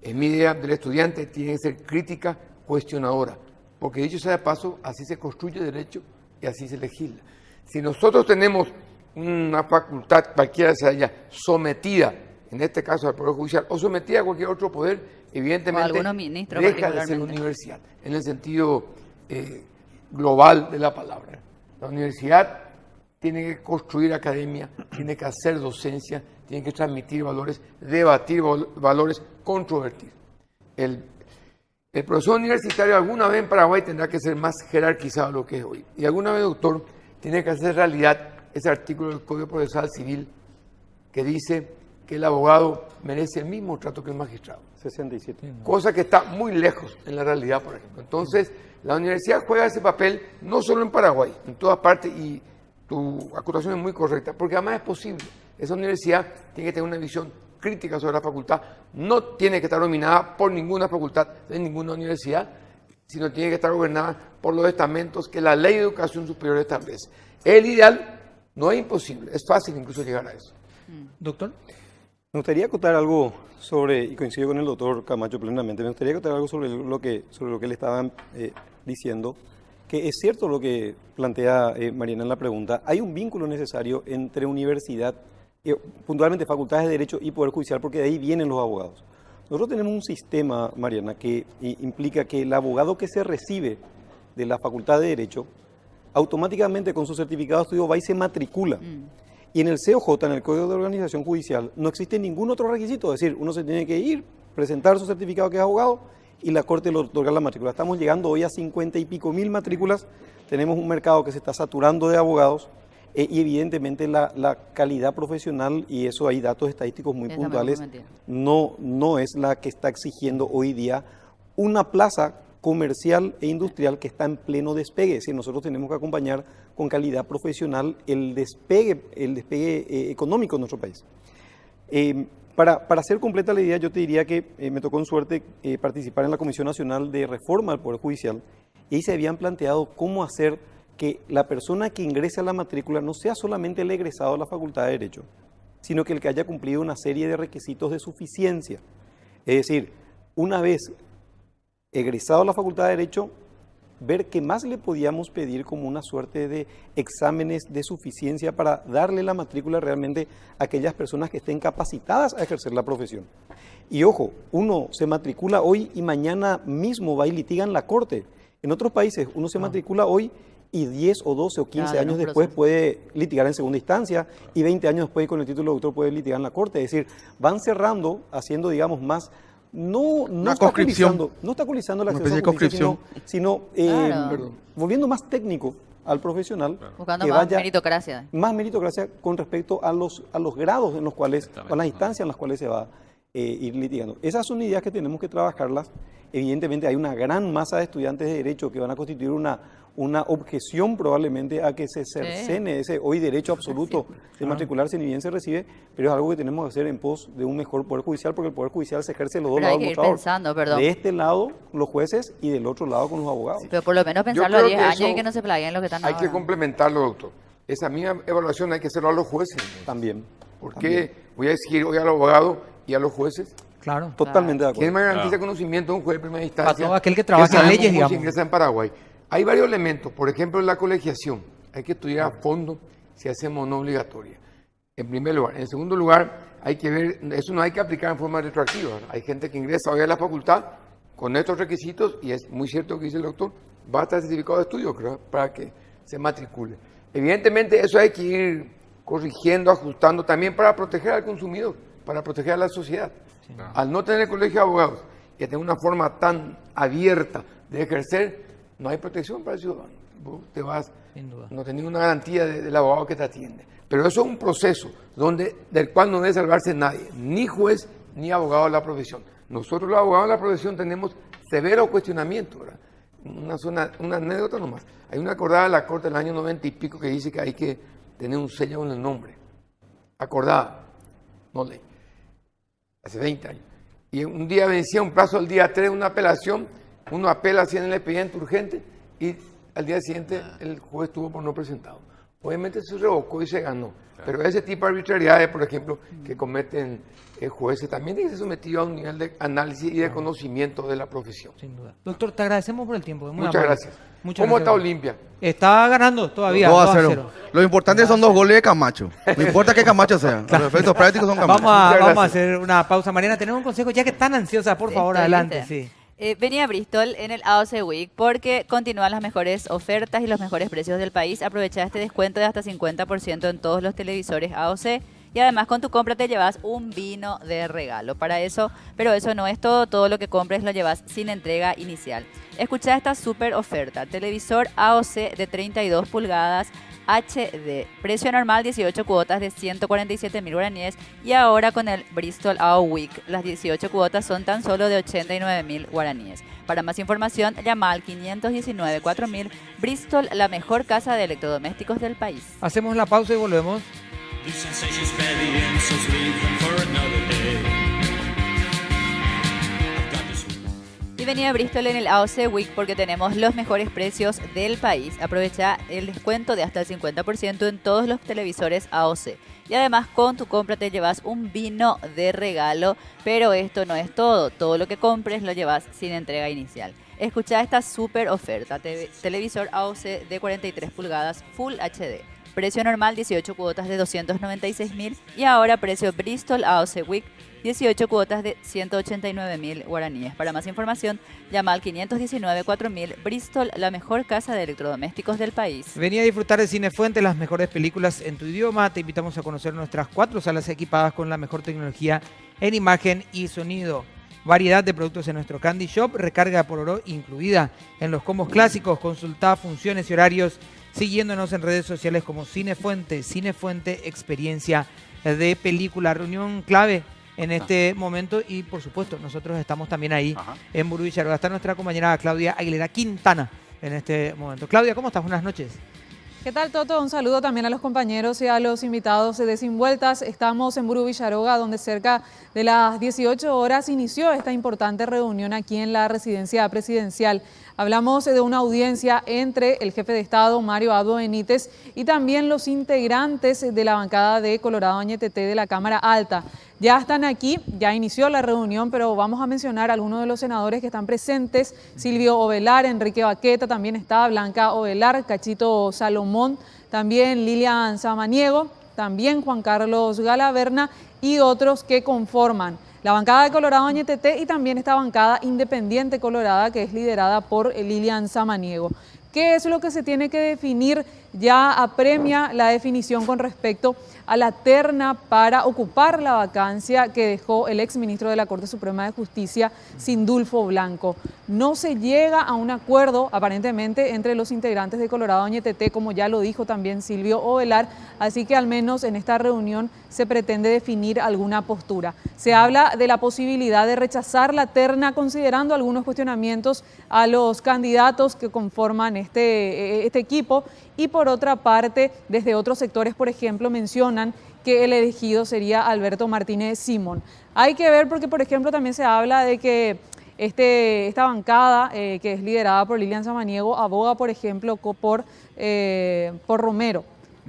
en mi idea, del estudiante tiene que ser crítica, cuestionadora. Porque dicho sea de paso, así se construye derecho y así se legisla. Si nosotros tenemos una facultad, cualquiera sea ella, sometida, en este caso al Poder Judicial, o sometida a cualquier otro poder, evidentemente algunos ministros deja de ser particularmente. universidad, en el sentido global de la palabra. La universidad tiene que construir academia, tiene que hacer docencia, tiene que transmitir valores, debatir valores, controvertir. El profesor universitario alguna vez en Paraguay tendrá que ser más jerarquizado de lo que es hoy. Y alguna vez, doctor, tiene que hacer realidad ese artículo del Código Procesal Civil que dice que el abogado merece el mismo trato que el magistrado. 67. Cosa que está muy lejos en la realidad, por ejemplo. Entonces, la universidad juega ese papel no solo en Paraguay, en todas partes, y tu acotación es muy correcta, porque además es posible. Esa universidad tiene que tener una visión crítica sobre la facultad, no tiene que estar dominada por ninguna facultad de ninguna universidad, sino tiene que estar gobernada por los estamentos que la Ley de Educación Superior establece. El ideal no es imposible, es fácil incluso llegar a eso. Doctor. Me gustaría acotar algo sobre, y coincido con el doctor Camacho plenamente, me gustaría acotar algo sobre lo que le estaban diciendo, que es cierto lo que plantea Mariana en la pregunta. Hay un vínculo necesario entre universidad, puntualmente facultades de Derecho y Poder Judicial, porque de ahí vienen los abogados. Nosotros tenemos un sistema, Mariana, que implica que el abogado que se recibe de la Facultad de Derecho, automáticamente con su certificado de estudio va y se matricula. Y en el COJ, en el Código de Organización Judicial, no existe ningún otro requisito. Es decir, uno se tiene que ir, presentar su certificado que es abogado y la Corte le otorga la matrícula. Estamos llegando hoy a 50 y pico mil matrículas. Tenemos un mercado que se está saturando de abogados y evidentemente la calidad profesional, y eso hay datos estadísticos muy puntuales, no es la que está exigiendo hoy día una plaza comercial e industrial que está en pleno despegue. Es decir, nosotros tenemos que acompañar con calidad profesional el despegue económico de nuestro país. Para hacer completa la idea, yo te diría que me tocó en suerte participar en la Comisión Nacional de Reforma del Poder Judicial, y ahí se habían planteado cómo hacer que la persona que ingrese a la matrícula no sea solamente el egresado de la Facultad de Derecho, sino que el que haya cumplido una serie de requisitos de suficiencia. Es decir, una vez egresado a la Facultad de Derecho, ver qué más le podíamos pedir como una suerte de exámenes de suficiencia para darle la matrícula realmente a aquellas personas que estén capacitadas a ejercer la profesión. Y ojo, uno se matricula hoy y mañana mismo va y litiga en la Corte. En otros países uno se matricula hoy y 10 o 12 o 15 años después puede litigar en segunda instancia y 20 años después con el título de doctor puede litigar en la Corte. Es decir, van cerrando, haciendo, digamos, más... No está obstaculizando la acceso a justicia, sino volviendo más técnico al profesional. Buscando que más vaya, meritocracia. Más meritocracia con respecto a los grados en los cuales, a las instancias en las cuales se va a ir litigando. Esas son ideas que tenemos que trabajarlas. Evidentemente hay una gran masa de estudiantes de Derecho que van a constituir una objeción probablemente a que se cercene ese hoy derecho absoluto de matricularse ni bien se recibe, pero es algo que tenemos que hacer en pos de un mejor Poder Judicial, porque el Poder Judicial se ejerce en los dos Pero hay lados que del ir mostrador. pensando, perdón. De este lado los jueces y del otro lado con los abogados. Pero por lo menos pensarlo a creo 10 que años eso y que no se plaguen lo que están Hay ahora. que complementarlo, doctor. Esa misma evaluación hay que hacerlo a los jueces. También. ¿Por qué voy a exigir hoy al abogado y a los jueces? Claro. Totalmente de ¿Quién acuerdo. me garantiza conocimiento de un juez de primera instancia? Para todo aquel que trabaja en sabemos leyes, cómo digamos. se ingresa en Paraguay. Hay varios elementos. Por ejemplo, en la colegiación. Hay que estudiar a fondo si hacemos o no obligatoria. En primer lugar. En segundo lugar, hay que ver, eso no hay que aplicar en forma retroactiva. Hay gente que ingresa hoy a la facultad con estos requisitos, y es muy cierto que dice el doctor, va a estar certificado de estudio, creo, para que se matricule. Evidentemente, eso hay que ir corrigiendo, ajustando también para proteger al consumidor, para proteger a la sociedad. Al no tener colegio de abogados y tener una forma tan abierta de ejercer, no hay protección para el ciudadano. Vos te vas, Sin duda. no tenés ninguna garantía del abogado que te atiende. Pero eso es un proceso del cual no debe salvarse nadie, ni juez ni abogado de la profesión. Nosotros los abogados de la profesión tenemos severo cuestionamiento, ¿verdad? Una anécdota nomás. Hay una acordada de la Corte del año 90 y pico que dice que hay que tener un sello en el nombre. Acordada, no ley. Hace 20 años. Y un día vencía un plazo el día 3 de una apelación, uno apela así en el expediente urgente y al día siguiente el juez estuvo por no presentado. Obviamente se revocó y se ganó. Pero ese tipo de arbitrariedades, por ejemplo, que cometen jueces, también tiene que ser sometido a un nivel de análisis y de conocimiento de la profesión. Sin duda. Doctor, te agradecemos por el tiempo. Muy Muchas amable. gracias. Muchas ¿Cómo gracias. está Olimpia? Está ganando todavía. 2-0. Lo importante son 2 goles de Camacho. No importa que Camacho sea. Los efectos prácticos son Camacho. Vamos Muchas a gracias. hacer una pausa. Mariana, tenemos un consejo, ya que están ansiosa, por favor, Estoy adelante. lista. Sí. Venía a Bristol en el AOC Week porque continúan las mejores ofertas y los mejores precios del país. Aprovecha este descuento de hasta 50% en todos los televisores AOC y además con tu compra te llevas un vino de regalo. Pero eso no es todo. Todo lo que compres lo llevas sin entrega inicial. Escucha esta super oferta. Televisor AOC de 32 pulgadas HD. Precio normal 18 cuotas de 147.000 guaraníes y ahora con el Bristol AO Week las 18 cuotas son tan solo de 89.000 guaraníes. Para más información llama al 519 4000. Bristol, la mejor casa de electrodomésticos del país. Hacemos la pausa y volvemos. These sensations spare the insults, leave them for another day. I've got this. Y venía a Bristol en el AOC Week porque tenemos los mejores precios del país. Aprovecha el descuento de hasta el 50% en todos los televisores AOC. Y además con tu compra te llevas un vino de regalo. Pero esto no es todo. Todo lo que compres lo llevas sin entrega inicial. Escucha esta super oferta. Televisor AOC de 43 pulgadas Full HD. Precio normal 18 cuotas de 296.000 y ahora precio Bristol AOC Week 18 cuotas de 189.000 guaraníes. Para más información, llama al 519 4000. Bristol, la mejor casa de electrodomésticos del país. Venía a disfrutar de Cinefuente, las mejores películas en tu idioma. Te invitamos a conocer nuestras 4 salas equipadas con la mejor tecnología en imagen y sonido. Variedad de productos en nuestro Candy Shop, recarga por oro incluida en los combos clásicos. Consulta funciones y horarios siguiéndonos en redes sociales como Cinefuente, experiencia de película. Reunión clave en este momento y por supuesto nosotros estamos también ahí en Burú Villaroga. Está nuestra compañera Claudia Aguilera Quintana en este momento. Claudia, ¿cómo estás? Buenas noches. ¿Qué tal, Toto? Un saludo también a los compañeros y a los invitados de Sin Vueltas. Estamos en Burú Villaroga, donde cerca de las 18 horas inició esta importante reunión aquí en la residencia presidencial. Hablamos de una audiencia entre el jefe de Estado, Mario Abdo Benítez, y también los integrantes de la bancada de Colorado Añeteté de la Cámara Alta. Ya están aquí, ya inició la reunión, pero vamos a mencionar a algunos de los senadores que están presentes. Silvio Ovelar, Enrique Baqueta, también está Blanca Ovelar, Cachito Salomón, también Lilian Samaniego, también Juan Carlos Galaverna y otros que conforman la bancada de Colorado Añeteté y también esta bancada independiente colorada que es liderada por Lilian Samaniego. ¿Qué es lo que se tiene que definir? Ya apremia la definición con respecto a la terna para ocupar la vacancia que dejó el exministro de la Corte Suprema de Justicia, Sindulfo Blanco. No se llega a un acuerdo, aparentemente, entre los integrantes de Colorado Añeteté, como ya lo dijo también Silvio Ovelar, así que al menos en esta reunión se pretende definir alguna postura. Se habla de la posibilidad de rechazar la terna considerando algunos cuestionamientos a los candidatos que conforman este equipo y por otra parte, desde otros sectores, por ejemplo, mencionan que el elegido sería Alberto Martínez Simón. Hay que ver porque, por ejemplo, también se habla de que esta bancada, que es liderada por Lilian Samaniego, aboga, por ejemplo, por Romero.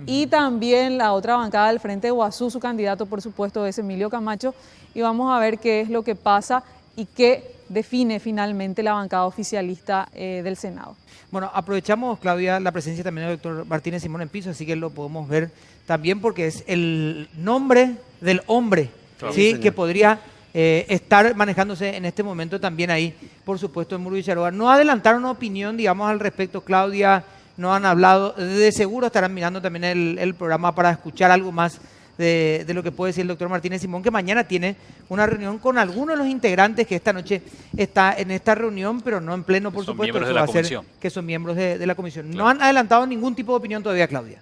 Y también la otra bancada del Frente de Guazú, su candidato, por supuesto, es Emilio Camacho. Y vamos a ver qué es lo que pasa y qué define finalmente la bancada oficialista del Senado. Bueno, aprovechamos, Claudia, la presencia también del doctor Martínez Simón en piso, así que lo podemos ver también porque es el nombre del hombre, Claro, ¿sí? señor. Que podría estar manejándose en este momento también ahí, por supuesto, en Burú Villaroga. No adelantaron una opinión, digamos, al respecto, Claudia, no han hablado, de seguro estarán mirando también el programa para escuchar algo más de lo que puede decir el doctor Martínez Simón, que mañana tiene una reunión con algunos de los integrantes que esta noche está en esta reunión, pero no en pleno, por Son supuesto. miembros eso de la va a ser comisión. que son miembros de la comisión. Claro. No han adelantado ningún tipo de opinión todavía, Claudia.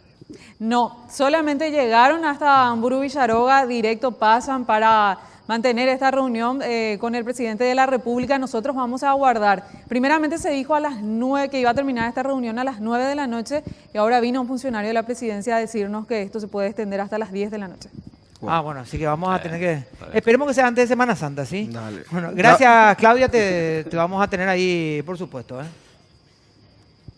No, solamente llegaron hasta Amburu Villaroga, directo pasan para mantener esta reunión con el presidente de la República. Nosotros vamos a aguardar. Primeramente se dijo a las 9 que iba a terminar esta reunión a las 9 de la noche y ahora vino un funcionario de la presidencia a decirnos que esto se puede extender hasta las 10 de la noche. Ah, bueno, así que vamos a tener que... Esperemos que sea antes de Semana Santa, ¿sí? Dale. Bueno, gracias, Claudia, te vamos a tener ahí, por supuesto, ¿eh?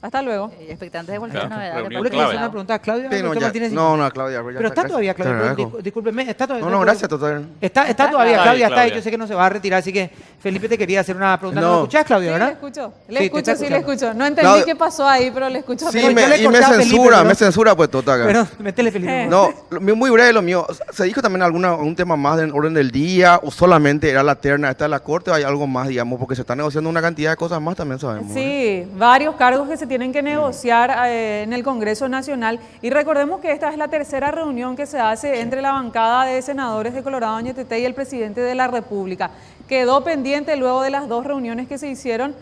Hasta luego. Expectantes de cualquier Claro, novedad. reunión ¿Vos le querés hacer clave. una pregunta a Claudia? Sí, no, doctor ya- Martínez? no, Claudia. ya Pero está todavía, Te Claudia, agradezco. discúlpeme, está todavía. No, gracias, total. Está todavía, Está ahí, Claudia, está ahí. Claudia. Yo sé que no se va a retirar, así que Felipe te quería hacer una pregunta. ¿No, No. lo escuchás, Claudia, Sí, verdad? le escucho. Sí, Le te escucho, está sí, le escuchando. escucho. No entendí Claudia- qué pasó ahí, pero le escucho. Sí, yo le y me corté a Felipe, censura, pero- me censura, pues, total. Pero, métele, Felipe. No, muy breve lo mío. ¿Se dijo también algún tema más del orden del día o solamente era la terna esta de la Corte o hay algo más, digamos, porque se está negociando una cantidad de cosas más también, sabemos? Sí, varios cargos que se tienen que negociar en el Congreso Nacional. Y recordemos que esta es la tercera reunión que se hace entre la bancada de senadores de Colorado Ñetetey y el presidente de la República. Quedó pendiente luego de las dos reuniones que se hicieron,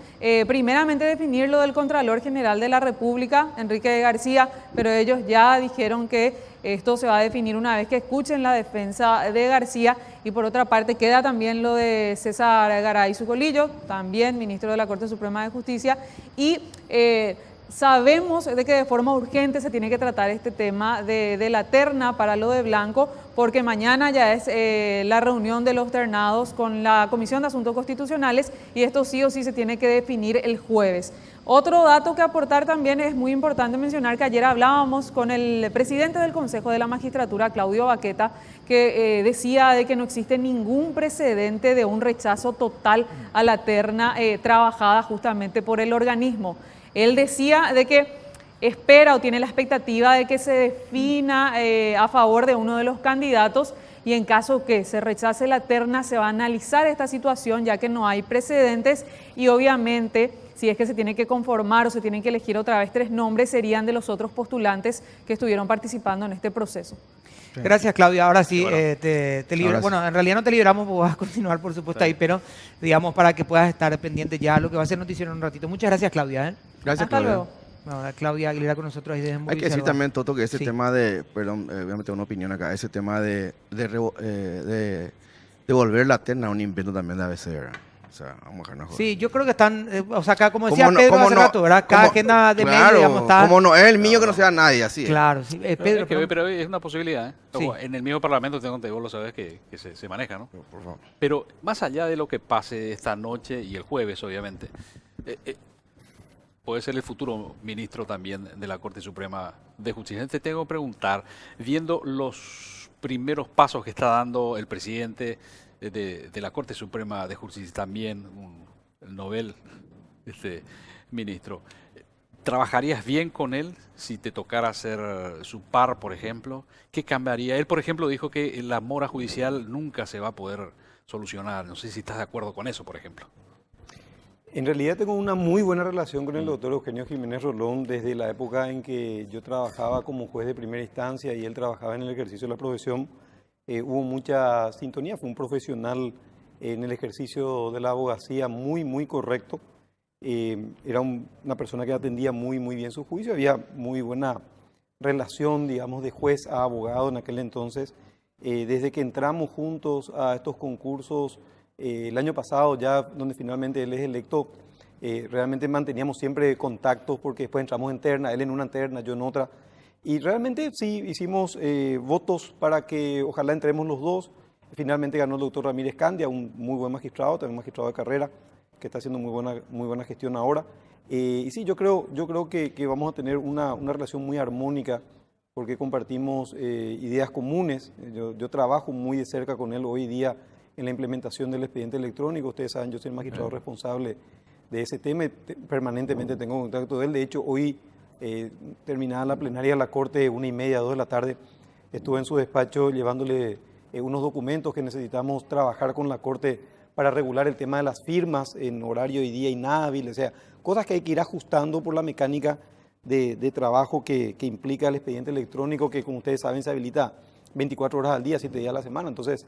primeramente definir lo del Contralor General de la República, Enrique García, pero ellos ya dijeron que esto se va a definir una vez que escuchen la defensa de García. Y por otra parte queda también lo de César Garay Zucolillo, también ministro de la Corte Suprema de Justicia. Y sabemos de que de forma urgente se tiene que tratar este tema de la terna para lo de Blanco, porque mañana ya es la reunión de los ternados con la Comisión de Asuntos Constitucionales y esto sí o sí se tiene que definir el jueves. Otro dato que aportar también es muy importante mencionar que ayer hablábamos con el presidente del Consejo de la Magistratura, Claudio Baqueta, que decía de que no existe ningún precedente de un rechazo total a la terna trabajada justamente por el organismo. Él decía de que espera o tiene la expectativa de que se defina a favor de uno de los candidatos y en caso que se rechace la terna se va a analizar esta situación ya que no hay precedentes y obviamente si es que se tiene que conformar o se tienen que elegir otra vez 3 nombres serían de los otros postulantes que estuvieron participando en este proceso. Gracias, Claudia. Ahora sí, Bueno. te libero. Ahora sí. Bueno, en realidad no te liberamos, porque vas a continuar, por supuesto, ahí, pero digamos para que puedas estar pendiente ya a lo que va a ser noticiero en un ratito. Muchas gracias, Claudia. Gracias, Hasta Claudia. luego. Bueno, ahora Claudia Aguilera con nosotros ahí desde Hay Hamburgo que decir Villalba. también, Toto, que ese Sí. tema de, perdón, voy a meter una opinión acá, ese tema de devolver la terna es un invento también de ABC, ¿verdad? O sea, vamos a dejarnos joder. Sí, yo creo que están, o sea, acá como decía ¿Cómo no- Pedro cómo hace no- rato, ¿verdad? Cada cómo- agenda de claro, medio, digamos, está... como no es el mío que no sea nadie, así es. Claro, sí. Pero, Pedro, es que- perdón. pero es una posibilidad, ¿eh? Sí. Ojo, en el mismo Parlamento, vos lo sabes, que se maneja, ¿no? Por favor. Pero más allá de lo que pase esta noche y el jueves, obviamente, puede ser el futuro ministro también de la Corte Suprema de Justicia. Te tengo que preguntar, viendo los primeros pasos que está dando el presidente de la Corte Suprema de Justicia, también el Nobel ministro, ¿trabajarías bien con él si te tocara ser su par, por ejemplo? ¿Qué cambiaría? Él, por ejemplo, dijo que la mora judicial nunca se va a poder solucionar. No sé si estás de acuerdo con eso, por ejemplo. En realidad tengo una muy buena relación con el doctor Eugenio Jiménez Rolón desde la época en que yo trabajaba como juez de primera instancia y él trabajaba en el ejercicio de la profesión. Hubo mucha sintonía, fue un profesional en el ejercicio de la abogacía muy, muy correcto. Era una persona que atendía muy, muy bien su juicio, había muy buena relación, digamos, de juez a abogado en aquel entonces. Desde que entramos juntos a estos concursos, el año pasado ya donde finalmente él es electo, realmente manteníamos siempre contactos porque después entramos en terna, él en una terna, yo en otra. Y realmente sí hicimos votos para que ojalá entremos los dos. Finalmente ganó el doctor Ramírez Candia, un muy buen magistrado, también magistrado de carrera, que está haciendo muy buena gestión ahora. Y sí, yo creo que vamos a tener una relación muy armónica porque compartimos ideas comunes. Yo trabajo muy de cerca con él hoy día en la implementación del expediente electrónico. Ustedes saben, yo soy el magistrado responsable de ese tema. Permanentemente tengo contacto de él. De hecho, hoy, terminada la plenaria de la Corte, 1:30, 2 de la tarde, estuve en su despacho llevándole unos documentos que necesitamos trabajar con la Corte para regular el tema de las firmas en horario y día inhábil, o sea, cosas que hay que ir ajustando por la mecánica de trabajo que implica el expediente electrónico, que como ustedes saben se habilita 24 horas al día, 7 días a la semana. Entonces,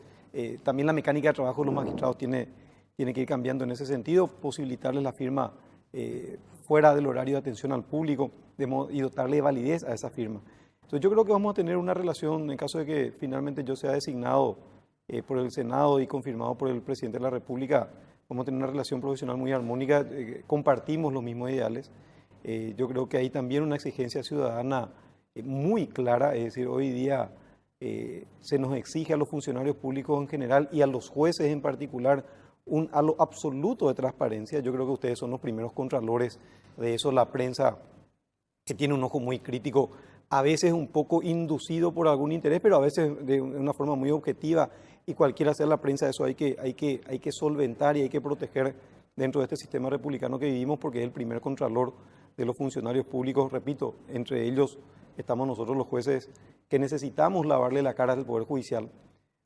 también la mecánica de trabajo de los magistrados tiene que ir cambiando en ese sentido, posibilitarles la firma fuera del horario de atención al público y dotarle de validez a esa firma. Entonces, yo creo que vamos a tener una relación, en caso de que finalmente yo sea designado por el Senado y confirmado por el Presidente de la República, vamos a tener una relación profesional muy armónica, compartimos los mismos ideales. Yo creo que hay también una exigencia ciudadana muy clara, es decir, hoy día se nos exige a los funcionarios públicos en general y a los jueces en particular un halo absoluto de transparencia. Yo creo que ustedes son los primeros contralores de eso, la prensa que tiene un ojo muy crítico, a veces un poco inducido por algún interés, pero a veces de una forma muy objetiva, y cualquiera sea la prensa, eso hay que solventar y hay que proteger dentro de este sistema republicano que vivimos, porque es el primer contralor de los funcionarios públicos. Repito, entre ellos estamos nosotros los jueces que necesitamos lavarle la cara al Poder Judicial.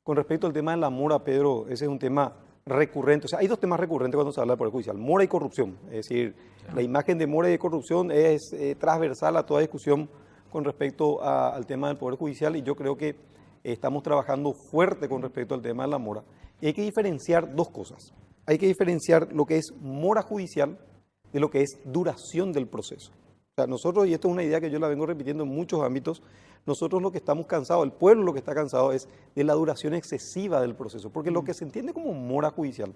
Con respecto al tema de la mora, Pedro, ese es un tema recurrente. O sea, hay dos temas recurrentes cuando se habla del Poder Judicial: mora y corrupción. Es decir, la imagen de mora y de corrupción es transversal a toda discusión con respecto al tema del Poder Judicial, y yo creo que estamos trabajando fuerte con respecto al tema de la mora. Y hay que diferenciar dos cosas. Hay que diferenciar lo que es mora judicial de lo que es duración del proceso. O sea, nosotros, y esto es una idea que yo la vengo repitiendo en muchos ámbitos, nosotros lo que estamos cansados, el pueblo lo que está cansado es de la duración excesiva del proceso, porque lo que se entiende como mora judicial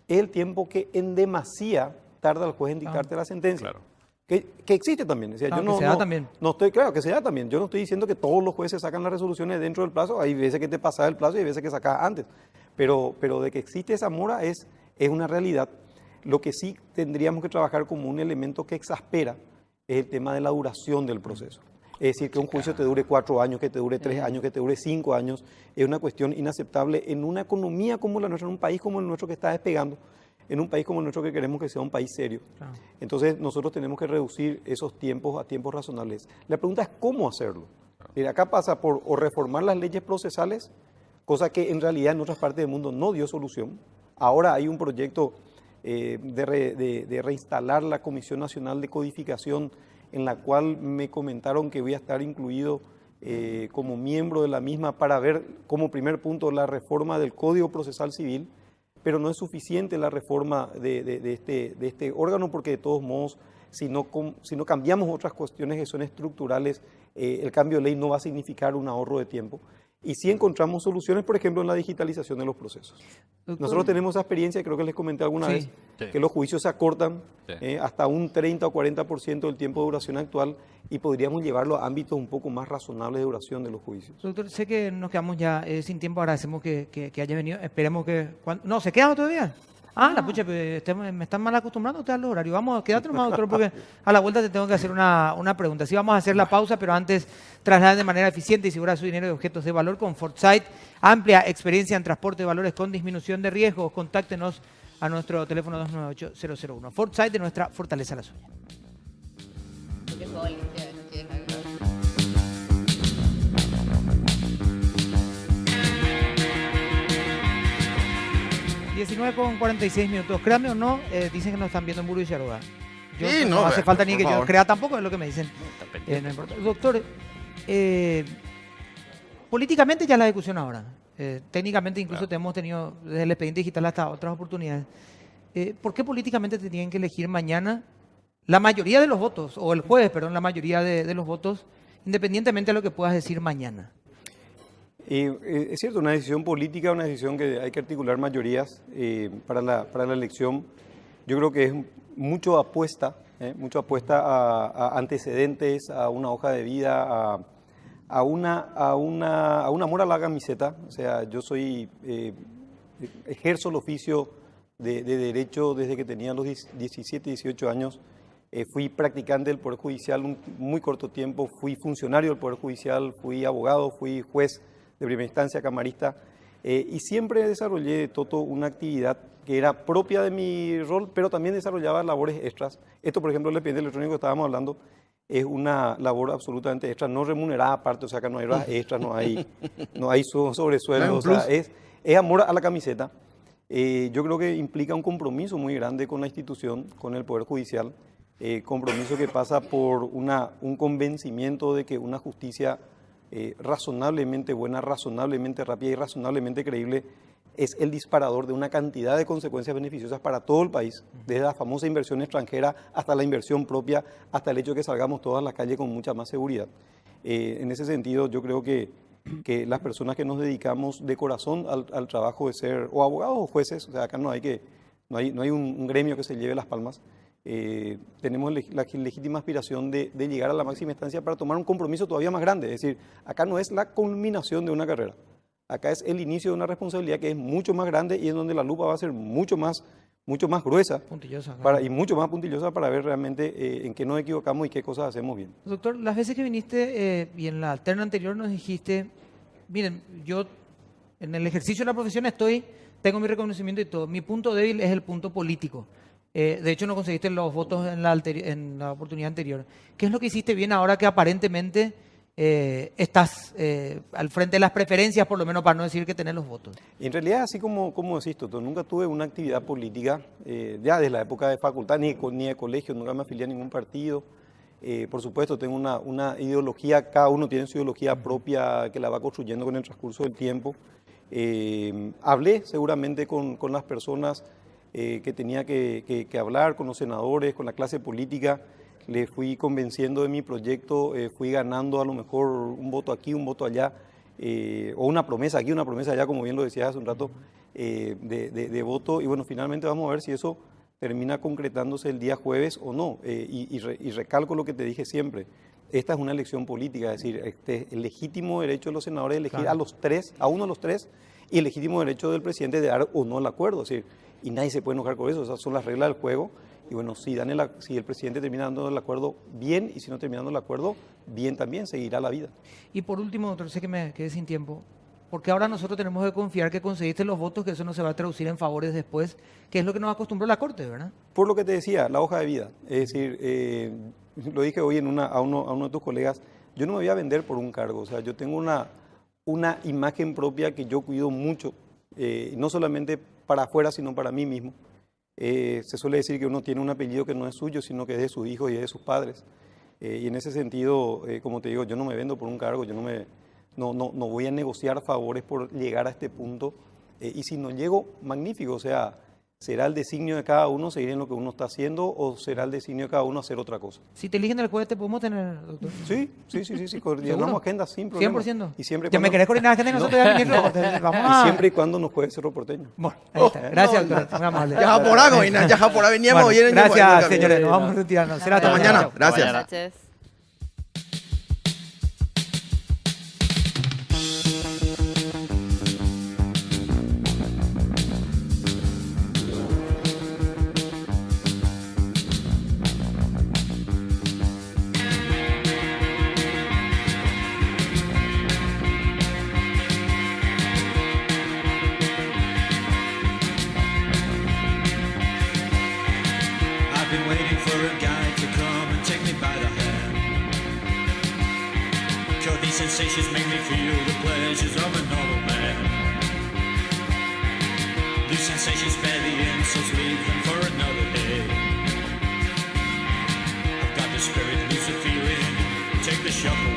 es el tiempo que en demasía tarda el juez en dictarte la sentencia. Claro. Que existe también. O sea, yo que se da también. No estoy, claro, que se da también. Yo no estoy diciendo que todos los jueces sacan las resoluciones dentro del plazo. Hay veces que te pasas el plazo y hay veces que sacas antes. Pero de que existe esa mora es una realidad. Lo que sí tendríamos que trabajar como un elemento que exaspera es el tema de la duración del proceso. Es decir, que un juicio te dure 4 años, que te dure 3 años, que te dure 5 años, es una cuestión inaceptable en una economía como la nuestra, en un país como el nuestro que está despegando, en un país como el nuestro que queremos que sea un país serio. Claro. Entonces, nosotros tenemos que reducir esos tiempos a tiempos razonables. La pregunta es cómo hacerlo. Mira, acá pasa por o reformar las leyes procesales, cosa que en realidad en otras partes del mundo no dio solución. Ahora hay un proyecto de reinstalar la Comisión Nacional de Codificación, en la cual me comentaron que voy a estar incluido como miembro de la misma para ver como primer punto la reforma del Código Procesal Civil, pero no es suficiente la reforma de este órgano, porque de todos modos, si no cambiamos otras cuestiones que son estructurales, el cambio de ley no va a significar un ahorro de tiempo. Y sí encontramos soluciones, por ejemplo, en la digitalización de los procesos. Doctor, Nosotros tenemos esa experiencia, creo que les comenté alguna Sí. vez, Sí. que los juicios se acortan Sí. hasta un 30 o 40% del tiempo de duración actual, y podríamos llevarlo a ámbitos un poco más razonables de duración de los juicios. Doctor, sé que nos quedamos ya sin tiempo, agradecemos que haya venido, esperemos que... No, ¿se quedan todavía? La pucha, me están mal acostumbrando ustedes a los horarios. Vamos, quédate nomás, doctor, porque a la vuelta te tengo que hacer una pregunta. Sí, vamos a hacer la pausa, pero antes trasladen de manera eficiente y segura su dinero de objetos de valor con Foresight. Amplia experiencia en transporte de valores con disminución de riesgos. Contáctenos a nuestro teléfono 298-001. Foresight, de nuestra fortaleza la suya. Porque juego limpio, no quiere cagar. 19:46. Créanme o no, dicen que nos están viendo en Burú y Yaroga. Sí, no no, hace falta ni por que yo favor. crea tampoco, es lo que me dicen. Está pendiente. No importa. Doctor, políticamente ya la discusión ahora. Técnicamente incluso te hemos tenido desde el expediente digital hasta otras oportunidades. ¿Por qué políticamente te tienen que elegir mañana la mayoría de los votos, o el jueves, perdón, la mayoría de los votos, independientemente de lo que puedas decir mañana? Es cierto, una decisión política, una decisión que hay que articular mayorías para la elección. Yo creo que es mucho apuesta a antecedentes, a una hoja de vida, a un amor a la camiseta. O sea, yo ejerzo el oficio de derecho desde que tenía los 17, 18 años. Fui practicante del Poder Judicial un muy corto tiempo, fui funcionario del Poder Judicial, fui abogado, fui juez de primera instancia, camarista, y siempre desarrollé, Toto, una actividad que era propia de mi rol, pero también desarrollaba labores extras. Esto, por ejemplo, el expediente electrónico que estábamos hablando, es una labor absolutamente extra, no remunerada aparte, o sea, que no hay horas extras, no hay sobresueldo, o sea, es amor a la camiseta. Yo creo que implica un compromiso muy grande con la institución, con el Poder Judicial, compromiso que pasa por un convencimiento de que una justicia razonablemente buena, razonablemente rápida y razonablemente creíble, es el disparador de una cantidad de consecuencias beneficiosas para todo el país, desde la famosa inversión extranjera hasta la inversión propia, hasta el hecho de que salgamos todas a la calle con mucha más seguridad. En ese sentido, yo creo que las personas que nos dedicamos de corazón al trabajo de ser o abogados o jueces, o sea, acá no hay un gremio que se lleve las palmas, tenemos la legítima aspiración de llegar a la máxima instancia para tomar un compromiso todavía más grande. Es decir, acá no es la culminación de una carrera, acá es el inicio de una responsabilidad que es mucho más grande y en donde la lupa va a ser mucho más gruesa Puntillosa, claro. y mucho más puntillosa para ver realmente en qué nos equivocamos y qué cosas hacemos bien. Doctor, las veces que viniste y en la terna anterior nos dijiste, miren, yo en el ejercicio de la profesión tengo mi reconocimiento y todo, mi punto débil es el punto político. De hecho, no conseguiste los votos en la oportunidad anterior. ¿Qué es lo que hiciste bien ahora que aparentemente estás al frente de las preferencias, por lo menos para no decir que tenés los votos? En realidad, así como decís, Toto, nunca tuve una actividad política, ya desde la época de facultad, ni de colegio, nunca me afilié a ningún partido. Por supuesto, tengo una ideología, cada uno tiene su ideología propia que la va construyendo con el transcurso del tiempo. Hablé seguramente con las personas que tenía que hablar, con los senadores, con la clase política. Le fui convenciendo de mi proyecto, fui ganando a lo mejor un voto aquí, un voto allá, o una promesa aquí, una promesa allá, como bien lo decías hace un rato, de voto. Y bueno, finalmente vamos a ver si eso termina concretándose el día jueves o no. Y recalco lo que te dije siempre. Esta es una elección política, es decir, el legítimo derecho de los senadores de elegir a uno de los tres, y el legítimo derecho del presidente de dar o no el acuerdo. Es decir, y nadie se puede enojar con eso, esas son las reglas del juego. Y bueno, si el presidente termina dando el acuerdo, bien, y si no termina dando el acuerdo, bien también, seguirá la vida. Y por último, doctor, sé que me quedé sin tiempo, porque ahora nosotros tenemos que confiar que conseguiste los votos, que eso no se va a traducir en favores después, que es lo que nos acostumbró la Corte, ¿verdad? Por lo que te decía, la hoja de vida. Es decir, lo dije hoy a uno de tus colegas, yo no me voy a vender por un cargo. O sea, yo tengo una imagen propia que yo cuido mucho, no solamente para afuera, sino para mí mismo. Se suele decir que uno tiene un apellido que no es suyo, sino que es de sus hijos y es de sus padres. Y en ese sentido, como te digo, yo no me vendo por un cargo, yo no voy a negociar favores por llegar a este punto. Y si no llego, magnífico. O sea, ¿será el designio de cada uno seguir en lo que uno está haciendo o será el designio de cada uno hacer otra cosa? Si te eligen el jueves, ¿te podemos tener, doctor? Sí. Coordinamos agenda sin problema. 100%. Y siempre ¿Ya me querés coordinar agenda y nosotros ya venir? Vamos y a... siempre y cuando nos juegue Cerro Porteño. Bueno, ahí está. Gracias, doctor. Muy amable. Ya por algo, ya por ahí veníamos Bueno, bien en gracias, el señores. Nos vamos a retirarnos. Será Hasta mañana. Chao. Gracias. Buenas noches. I've been waiting for a guy to come and take me by the hand. 'Cause these sensations make me feel the pleasures of a normal man. These sensations spare the insults, leave them for another day. I've got the spirit, lose the feeling, take the shovel